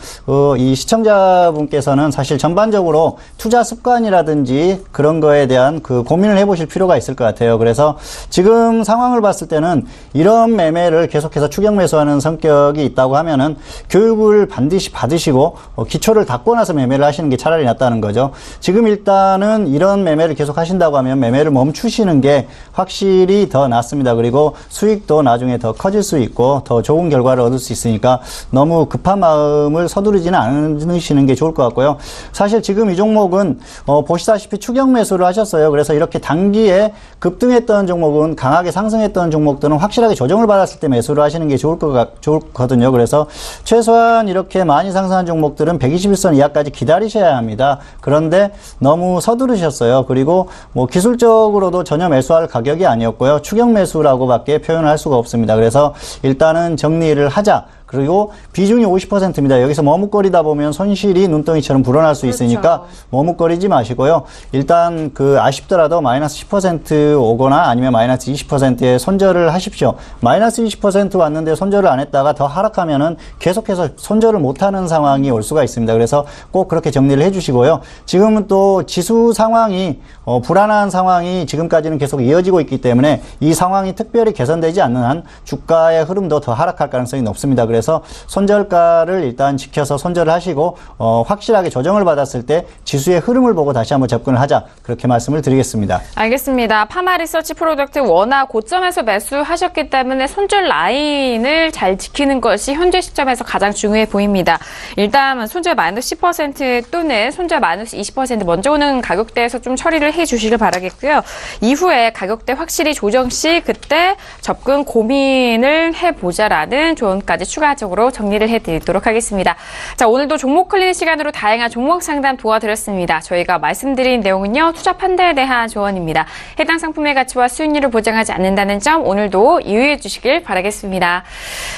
이 시청자분께서는 사실 전반적으로 투자 습관이라든지 그런 거에 대한 고민을 해보실 필요가 있을 것 같아요. 그래서 지금 상황을 봤을 때는 이런 매매를 계속해서 추격 매수하는 성격이 있다고 하면은 교육을 반드시 받으시고 기초를 닦고 나서 매매를 하시는 게 차라리 낫다는 거죠. 지금 일단은 이런 매매를 계속 하신다고 하면 매매를 멈추시는 게 확실히 더 낫습니다. 그리고 수익도 나중에 더 커질 수 있고 더 좋은 결과를 얻을 수 있으니까 너무 급한 마음을 서두르지는 않으시는 게 좋을 것 같고요. 사실 지금 이 종목은 보시다시피 추격 매수를 하셨어요. 그래서 이렇게 단기에 급등했던 종목은, 강하게 상승했던 종목들은 확실하게 조정을 받았을 때 매수를 하시는 게 좋거든요. 그래서 최소한 이렇게 많이 상승한 종목들은 121선 이하까지 기다리셔야 합니다. 그런데 너무 서두르셨어요. 그리고 기술적으로도 전혀 매수할 가격이 아니었고요. 추격 매수라고밖에 표현을 할 수가 없습니다. 그래서 일단은 정리를 하자. 그리고 비중이 50%입니다. 여기서 머뭇거리다 보면 손실이 눈덩이처럼 불어날 수 있으니까 그렇죠. 머뭇거리지 마시고요. 일단 아쉽더라도 마이너스 10% 오거나 아니면 마이너스 20%에 손절을 하십시오. 마이너스 20% 왔는데 손절을 안 했다가 더 하락하면은 계속해서 손절을 못하는 상황이 올 수가 있습니다. 그래서 꼭 그렇게 정리를 해주시고요. 지금은 또 지수 상황이 불안한 상황이 지금까지는 계속 이어지고 있기 때문에 이 상황이 특별히 개선되지 않는 한 주가의 흐름도 더 하락할 가능성이 높습니다. 그래서 손절가를 일단 지켜서 손절을 하시고 확실하게 조정을 받았을 때 지수의 흐름을 보고 다시 한번 접근을 하자, 그렇게 말씀을 드리겠습니다. 알겠습니다. 파마 리서치 프로덕트 워낙 고점에서 매수하셨기 때문에 손절 라인을 잘 지키는 것이 현재 시점에서 가장 중요해 보입니다. 일단 손절 마이너스 10% 또는 손절 마이너스 20% 먼저 오는 가격대에서 좀 처리를 해주시길 바라겠고요. 이후에 가격대 확실히 조정 시 그때 접근 고민을 해보자라는 조언까지 추가적으로 정리를 해드리도록 하겠습니다. 자, 오늘도 종목 클리닉 시간으로 다양한 종목 상담 도와드렸습니다. 저희가 말씀드린 내용은요, 투자 판단에 대한 조언입니다. 해당 상품의 가치와 수익률을 보장하지 않는다는 점 오늘도 유의해 주시길 바라겠습니다.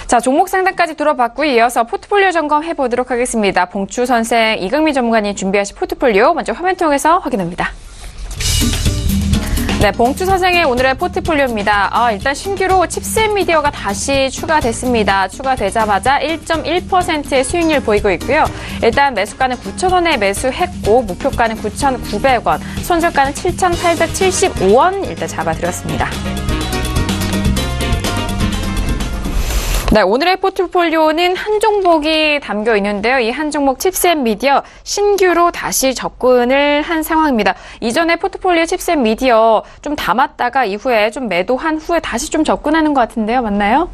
자, 종목 상담까지 들어봤고요. 이어서 포트폴리오 점검 해보도록 하겠습니다. 봉추 선생, 이강민 전문가님 준비하신 포트폴리오 먼저 화면 통해서 확인합니다. 네, 봉추 선생의 오늘의 포트폴리오입니다. 일단 신규로 칩셋미디어가 다시 추가됐습니다. 추가되자마자 1.1%의 수익률 보이고 있고요. 일단 매수가는 9,000원에 매수했고 목표가는 9,900원, 손절가는 7,875원 일단 잡아드렸습니다. 네, 오늘의 포트폴리오는 한 종목이 담겨 있는데요. 이 한 종목 칩셋 미디어 신규로 다시 접근을 한 상황입니다. 이전에 포트폴리오 칩셋 미디어 좀 담았다가 이후에 좀 매도한 후에 다시 좀 접근하는 것 같은데요. 맞나요?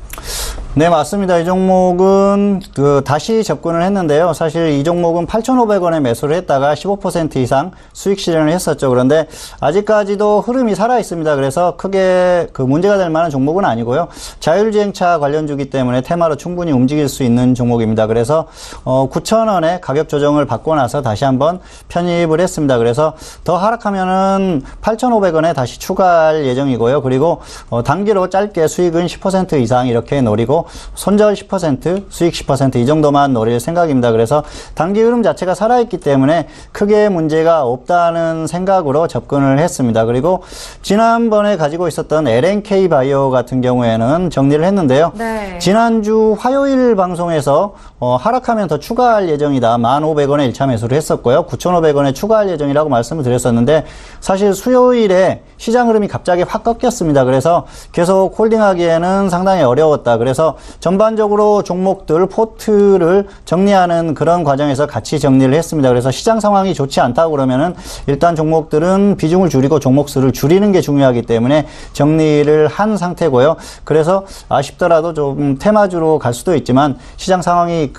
네, 맞습니다. 이 종목은 다시 접근을 했는데요. 사실 이 종목은 8,500원에 매수를 했다가 15% 이상 수익 실현을 했었죠. 그런데 아직까지도 흐름이 살아 있습니다. 그래서 크게 문제가 될 만한 종목은 아니고요. 자율주행차 관련주기 때문에 테마로 충분히 움직일 수 있는 종목입니다. 그래서 9,000원에 가격 조정을 받고 나서 다시 한번 편입을 했습니다. 그래서 더 하락하면은 8,500원에 다시 추가할 예정이고요. 그리고 단기로 짧게 수익은 10% 이상 이렇게 노리고 손절 10%, 수익 10% 이 정도만 노릴 생각입니다. 그래서 단기 흐름 자체가 살아있기 때문에 크게 문제가 없다는 생각으로 접근을 했습니다. 그리고 지난번에 가지고 있었던 LNK 바이오 같은 경우에는 정리를 했는데요. 네. 지난주 화요일 방송에서 하락하면 더 추가할 예정이다. 1,500원에 1차 매수를 했었고요. 9,500원에 추가할 예정이라고 말씀을 드렸었는데 사실 수요일에 시장 흐름이 갑자기 확 꺾였습니다. 그래서 계속 홀딩하기에는 상당히 어려웠다. 그래서 그래서 전반적으로 종목들 포트를 정리하는 그런 과정에서 같이 정리를 했습니다. 그래서 시장 상황이 좋지 않다고 그러면은 일단 종목들은 비중을 줄이고 종목 수를 줄이는 게 중요하기 때문에 정리를 한 상태고요. 그래서 아쉽더라도 좀 테마주로 갈 수도 있지만 시장 상황이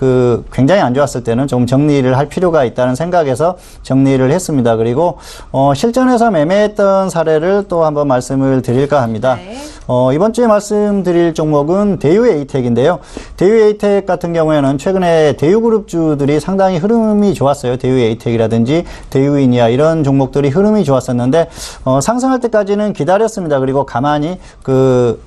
굉장히 안 좋았을 때는 좀 정리를 할 필요가 있다는 생각에서 정리를 했습니다. 그리고 실전에서 매매했던 사례를 또 한번 말씀을 드릴까 합니다. 네. 이번 주에 말씀드릴 종목은 대유에이텍인데요. 대유에이텍 같은 경우에는 최근에 대유그룹주들이 상당히 흐름이 좋았어요. 대유에이텍이라든지 대유이니아 이런 종목들이 흐름이 좋았었는데 상승할 때까지는 기다렸습니다. 그리고 가만히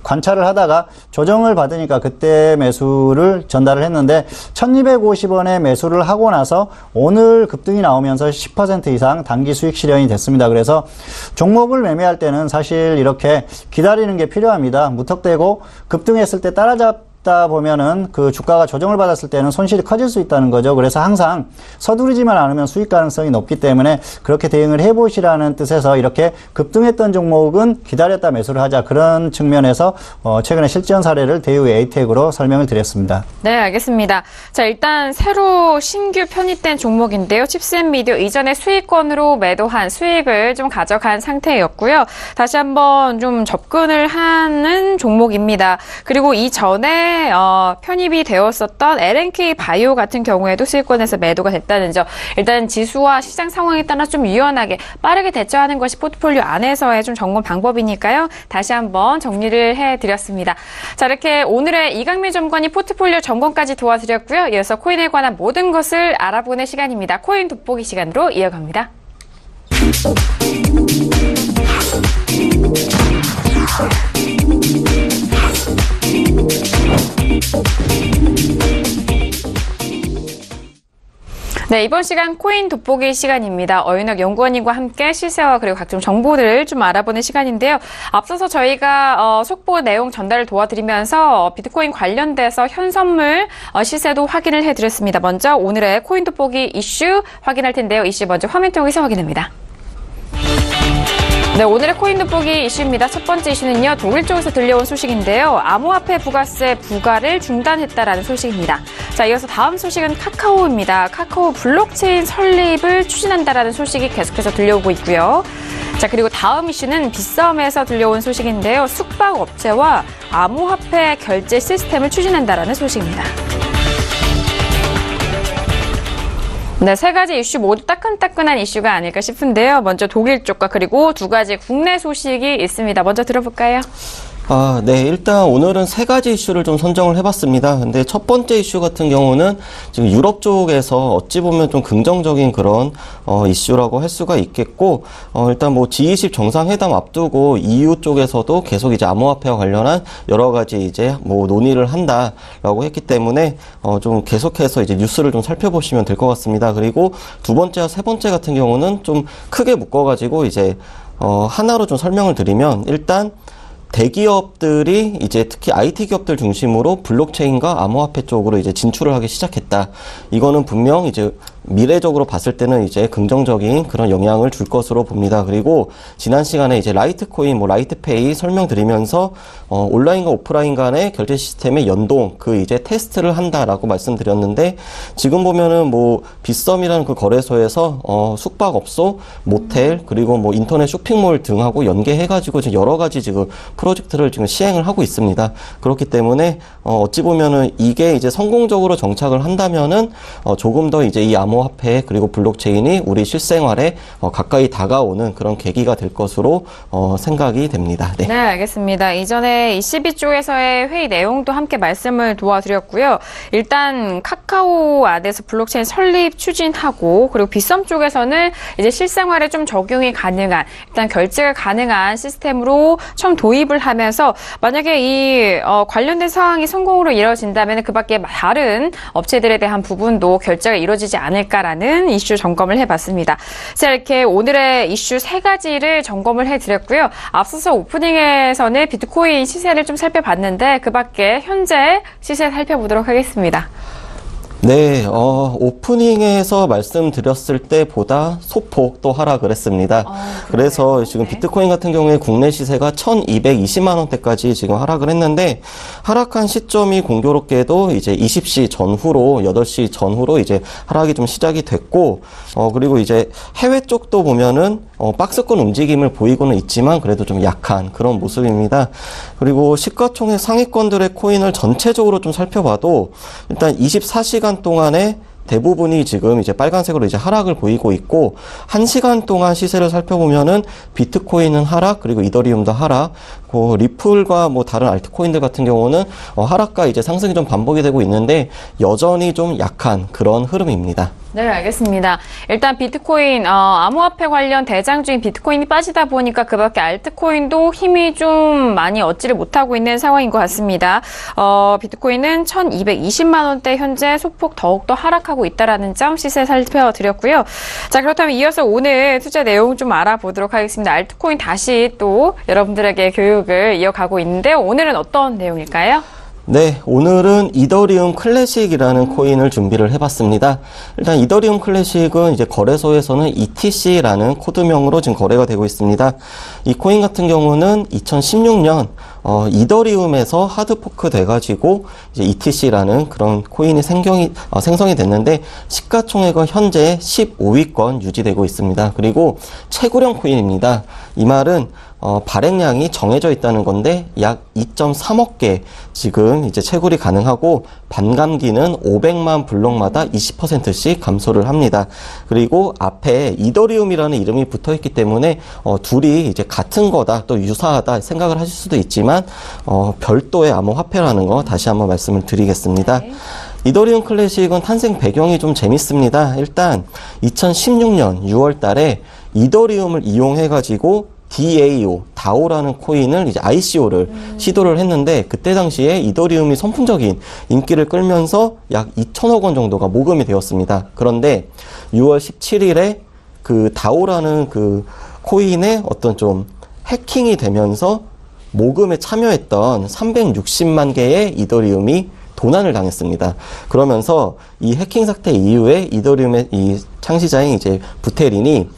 관찰을 하다가 조정을 받으니까 그때 매수를 전달을 했는데 1250원에 매수를 하고 나서 오늘 급등이 나오면서 10% 이상 단기 수익 실현이 됐습니다. 그래서 종목을 매매할 때는 사실 이렇게 기다리는 게 필요합니다. 무턱대고 급등했을 때 따라잡다 보면은 주가가 조정을 받았을 때는 손실이 커질 수 있다는 거죠. 그래서 항상 서두르지만 않으면 수익 가능성이 높기 때문에 그렇게 대응을 해보시라는 뜻에서 이렇게 급등했던 종목은 기다렸다 매수를 하자, 그런 측면에서 최근에 실전 사례를 대유에이텍으로 설명을 드렸습니다. 네, 알겠습니다. 자, 일단 새로 신규 편입된 종목인데요. 칩스앤미디어 이전에 수익권으로 매도한 수익을 좀 가져간 상태였고요. 다시 한번 좀 접근을 하는 종목입니다. 그리고 이전에 편입이 되었었던 LNK 바이오 같은 경우에도 수익권에서 매도가 됐다는 점. 일단 지수와 시장 상황에 따라 좀 유연하게 빠르게 대처하는 것이 포트폴리오 안에서의 좀 점검 방법이니까요. 다시 한번 정리를 해드렸습니다. 자, 이렇게 오늘의 이강민 점검이 포트폴리오 점검까지 도와드렸고요. 이어서 코인에 관한 모든 것을 알아보는 시간입니다. 코인 돋보기 시간으로 이어갑니다. 네, 이번 시간 코인 돋보기 시간입니다. 어윤학 연구원님과 함께 시세와 그리고 각종 정보들을 좀 알아보는 시간인데요. 앞서서 저희가 속보 내용 전달을 도와드리면서 비트코인 관련돼서 현선물 시세도 확인을 해드렸습니다. 먼저 오늘의 코인 돋보기 이슈 확인할 텐데요. 이슈 먼저 화면 통해서 확인합니다. 네, 오늘의 코인 돋보기 이슈입니다. 첫 번째 이슈는요, 독일 쪽에서 들려온 소식인데요. 암호화폐 부가세 부과를 중단했다라는 소식입니다. 자, 이어서 다음 소식은 카카오입니다. 카카오 블록체인 설립을 추진한다라는 소식이 계속해서 들려오고 있고요. 자, 그리고 다음 이슈는 빗썸에서 들려온 소식인데요. 숙박업체와 암호화폐 결제 시스템을 추진한다라는 소식입니다. 네, 세 가지 이슈 모두 따끈따끈한 이슈가 아닐까 싶은데요. 먼저 독일 쪽과 그리고 두 가지 국내 소식이 있습니다. 먼저 들어볼까요? 네. 일단 오늘은 세 가지 이슈를 좀 선정을 해봤습니다. 근데 첫 번째 이슈 같은 경우는 지금 유럽 쪽에서 어찌 보면 좀 긍정적인 그런 이슈라고 할 수가 있겠고, 일단 뭐 G20 정상회담 앞두고 EU 쪽에서도 계속 이제 암호화폐와 관련한 여러 가지 이제 뭐 논의를 한다라고 했기 때문에 좀 계속해서 이제 뉴스를 좀 살펴보시면 될 것 같습니다. 그리고 두 번째와 세 번째 같은 경우는 좀 크게 묶어가지고 이제 하나로 좀 설명을 드리면, 일단 대기업들이 이제 특히 IT 기업들 중심으로 블록체인과 암호화폐 쪽으로 이제 진출을 하기 시작했다. 이거는 분명 이제 미래적으로 봤을 때는 이제 긍정적인 그런 영향을 줄 것으로 봅니다. 그리고 지난 시간에 이제 라이트코인, 라이트페이 설명드리면서 온라인과 오프라인 간의 결제 시스템의 연동, 이제 테스트를 한다라고 말씀드렸는데, 지금 보면은 빗썸이라는 그 거래소에서 숙박업소, 모텔, 그리고 인터넷 쇼핑몰 등하고 연계해가지고 지금 여러 가지 지금 프로젝트를 지금 시행을 하고 있습니다. 그렇기 때문에 어찌 보면은 이게 이제 성공적으로 정착을 한다면은 조금 더 이제 이 암호화폐 그리고 블록체인이 우리 실생활에 가까이 다가오는 그런 계기가 될 것으로 생각이 됩니다. 네. 네, 알겠습니다. 이전에 ECB 쪽에서의 회의 내용도 함께 말씀을 도와드렸고요. 일단 카카오 안에서 블록체인 설립 추진하고, 그리고 빗썸 쪽에서는 이제 실생활에 좀 적용이 가능한, 일단 결제가 가능한 시스템으로 처음 도입을 하면서, 만약에 이 관련된 사항이 성공으로 이루어진다면 그 밖에 다른 업체들에 대한 부분도 결제가 이루어지지 않을까라는 이슈 점검을 해봤습니다. 자, 이렇게 오늘의 이슈 세 가지를 점검을 해드렸고요. 앞서서 오프닝에서는 비트코인 시세를 좀 살펴봤는데 그 밖에 현재 시세 살펴보도록 하겠습니다. 네, 오프닝에서 말씀드렸을 때보다 소폭 또 하락을 했습니다. 그래서 지금 비트코인 같은 경우에 국내 시세가 1220만 원대까지 지금 하락을 했는데, 하락한 시점이 공교롭게도 이제 20시 전후로, 8시 전후로 이제 하락이 좀 시작이 됐고, 그리고 이제 해외 쪽도 보면은 박스권 움직임을 보이고는 있지만 그래도 좀 약한 그런 모습입니다. 그리고 시가총액 상위권들의 코인을 전체적으로 좀 살펴봐도 일단 24시간 동안에 대부분이 지금 이제 빨간색으로 이제 하락을 보이고 있고, 1시간 동안 시세를 살펴보면은 비트코인은 하락, 그리고 이더리움도 하락, 리플과 뭐 다른 알트코인들 같은 경우는 하락과 이제 상승이 좀 반복이 되고 있는데 여전히 좀 약한 그런 흐름입니다. 네, 알겠습니다. 일단 비트코인, 암호화폐 관련 대장주인 비트코인이 빠지다 보니까 그 밖에 알트코인도 힘이 좀 많이 얻지를 못하고 있는 상황인 것 같습니다. 비트코인은 1220만 원대 현재 소폭 더욱더 하락하고 있다라는 점 시세 살펴드렸고요. 자, 그렇다면 이어서 오늘 투자 내용 좀 알아보도록 하겠습니다. 알트코인 다시 또 여러분들에게 교육을 이어가고 있는데 오늘은 어떤 내용일까요? 네, 오늘은 이더리움 클래식이라는 코인을 준비를 해봤습니다. 일단 이더리움 클래식은 이제 거래소에서는 ETC라는 코드명으로 지금 거래가 되고 있습니다. 이 코인 같은 경우는 2016년 이더리움에서 하드포크 돼가지고 이제 ETC라는 그런 코인이 생성이 됐는데, 시가총액은 현재 15위권 유지되고 있습니다. 그리고 채굴형 코인입니다. 이 말은 발행량이 정해져 있다는 건데 약 2.3억 개 지금 이제 채굴이 가능하고, 반감기는 500만 블록마다 20%씩 감소를 합니다. 그리고 앞에 이더리움이라는 이름이 붙어 있기 때문에 둘이 이제 같은 거다, 또 유사하다 생각을 하실 수도 있지만 별도의 암호화폐라는 거 다시 한번 말씀을 드리겠습니다. 네. 이더리움 클래식은 탄생 배경이 좀 재밌습니다. 일단 2016년 6월 달에 이더리움을 이용해가지고 DAO라는 코인을 이제 ICO를 시도를 했는데, 그때 당시에 이더리움이 선풍적인 인기를 끌면서 약 2천억 원 정도가 모금이 되었습니다. 그런데 6월 17일에 그 DAO라는 그 코인의 어떤 좀 해킹이 되면서 모금에 참여했던 360만 개의 이더리움이 도난을 당했습니다. 그러면서 이 해킹 사태 이후에 이더리움의 이 창시자인 이제 부테린이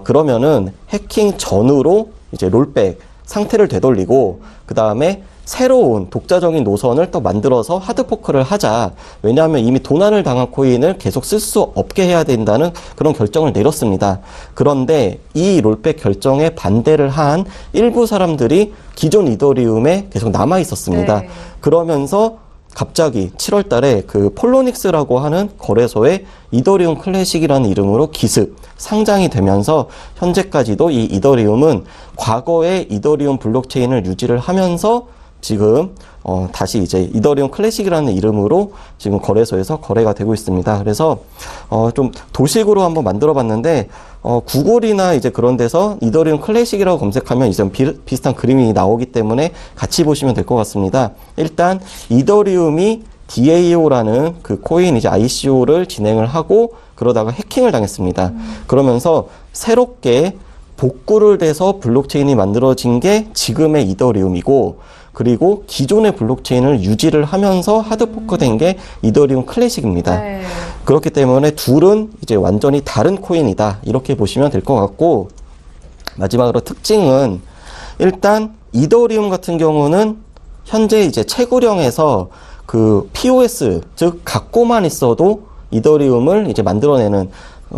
그러면은 해킹 전후로 이제 롤백 상태를 되돌리고, 그 다음에 새로운 독자적인 노선을 또 만들어서 하드포크를 하자. 왜냐하면 이미 도난을 당한 코인을 계속 쓸 수 없게 해야 된다는 그런 결정을 내렸습니다. 그런데 이 롤백 결정에 반대를 한 일부 사람들이 기존 이더리움에 계속 남아 있었습니다. 네. 그러면서 갑자기 7월 달에 그 폴로닉스라고 하는 거래소에 이더리움 클래식이라는 이름으로 기습 상장이 되면서 현재까지도 이 이더리움은 과거의 이더리움 블록체인을 유지를 하면서 지금 다시 이제 이더리움 클래식이라는 이름으로 지금 거래소에서 거래가 되고 있습니다. 그래서 좀 도식으로 한번 만들어 봤는데, 구글이나 이제 그런 데서 이더리움 클래식이라고 검색하면 이제 비슷한 그림이 나오기 때문에 같이 보시면 될 것 같습니다. 일단 이더리움이 DAO라는 그 코인 이제 ICO를 진행을 하고 그러다가 해킹을 당했습니다. 그러면서 새롭게 복구를 돼서 블록체인이 만들어진 게 지금의 이더리움이고, 그리고 기존의 블록체인을 유지를 하면서 하드포크된 게 이더리움 클래식입니다. 네. 그렇기 때문에 둘은 이제 완전히 다른 코인이다, 이렇게 보시면 될 것 같고, 마지막으로 특징은 일단 이더리움 같은 경우는 현재 이제 채굴형에서 그 POS, 즉 갖고만 있어도 이더리움을 이제 만들어내는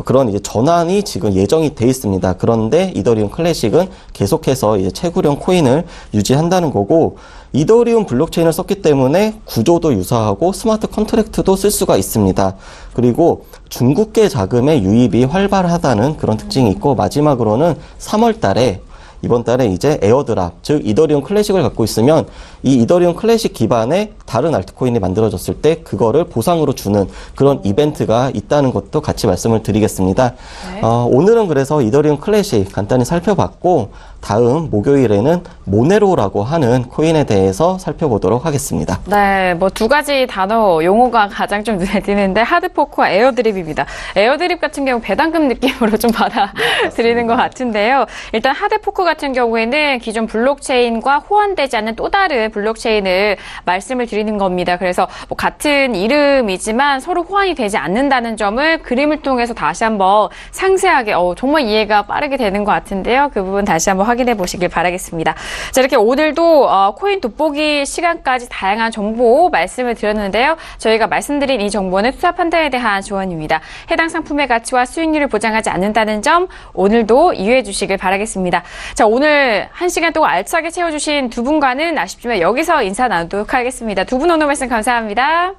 그런 이제 전환이 지금 예정이 돼 있습니다. 그런데 이더리움 클래식은 계속해서 이제 채굴형 코인을 유지한다는 거고, 이더리움 블록체인을 썼기 때문에 구조도 유사하고 스마트 컨트랙트도 쓸 수가 있습니다. 그리고 중국계 자금의 유입이 활발하다는 그런 특징이 있고, 마지막으로는 3월 달에 이번 달에 이제 에어드랍, 즉 이더리움 클래식을 갖고 있으면 이 이더리움 클래식 기반의 다른 알트코인이 만들어졌을 때 그거를 보상으로 주는 그런 이벤트가 있다는 것도 같이 말씀을 드리겠습니다. 네. 오늘은 그래서 이더리움 클래식 간단히 살펴봤고, 다음 목요일에는 모네로라고 하는 코인에 대해서 살펴보도록 하겠습니다. 네, 뭐 두 가지 단어, 용어가 가장 좀 눈에 띄는데 하드포크와 에어드립입니다. 에어드립 같은 경우 배당금 느낌으로 좀 받아들이는 것 같은데요. 일단 하드포크 같은 경우에는 기존 블록체인과 호환되지 않는 또 다른 블록체인을 말씀을 드리는 겁니다. 그래서 뭐 같은 이름이지만 서로 호환이 되지 않는다는 점을 그림을 통해서 다시 한번 상세하게 정말 이해가 빠르게 되는 것 같은데요. 그 부분 다시 한번 확인해 보시길 바라겠습니다. 자, 이렇게 오늘도 코인 돋보기 시간까지 다양한 정보 말씀을 드렸는데요. 저희가 말씀드린 이 정보는 투자 판단에 대한 조언입니다. 해당 상품의 가치와 수익률을 보장하지 않는다는 점 오늘도 이해해 주시길 바라겠습니다. 자, 오늘 1시간 동안 알차게 채워주신 두 분과는 아쉽지만 여기서 인사 나누도록 하겠습니다. 두 분 오늘 말씀 감사합니다.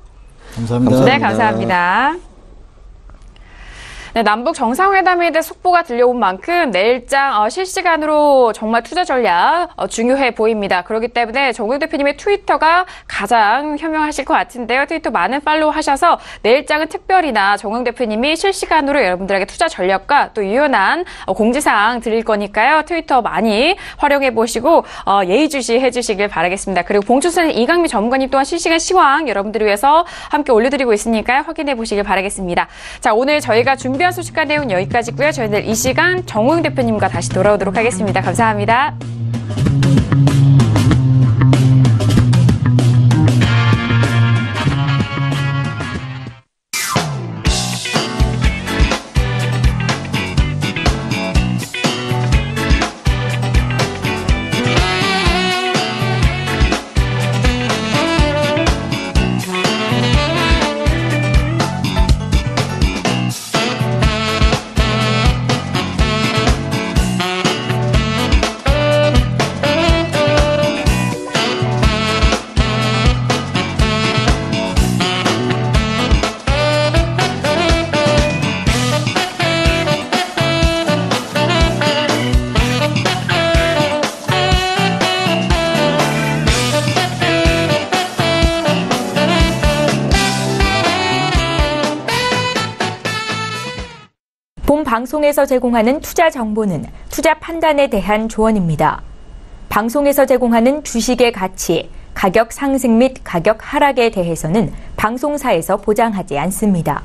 감사합니다. 네, 감사합니다. 네, 남북 정상회담에 대해 속보가 들려온 만큼 내일장 실시간으로 정말 투자 전략 중요해 보입니다. 그렇기 때문에 정우영 대표님의 트위터가 가장 현명하실 것 같은데요. 트위터 많은 팔로우 하셔서 내일장은 특별히나 정우영 대표님이 실시간으로 여러분들에게 투자 전략과 또 유연한 공지사항 드릴 거니까요. 트위터 많이 활용해 보시고 예의주시해 주시길 바라겠습니다. 그리고 봉준선 이강미 전문가님 또한 실시간 시황 여러분들을 위해서 함께 올려드리고 있으니까요. 확인해 보시길 바라겠습니다. 자, 오늘 저희가 준비한 소식과 내용 여기까지고요. 저희는 이 시간 정우영 대표님과 다시 돌아오도록 하겠습니다. 감사합니다. 본 방송에서 제공하는 투자 정보는 투자 판단에 대한 조언입니다. 방송에서 제공하는 주식의 가치, 가격 상승 및 가격 하락에 대해서는 방송사에서 보장하지 않습니다.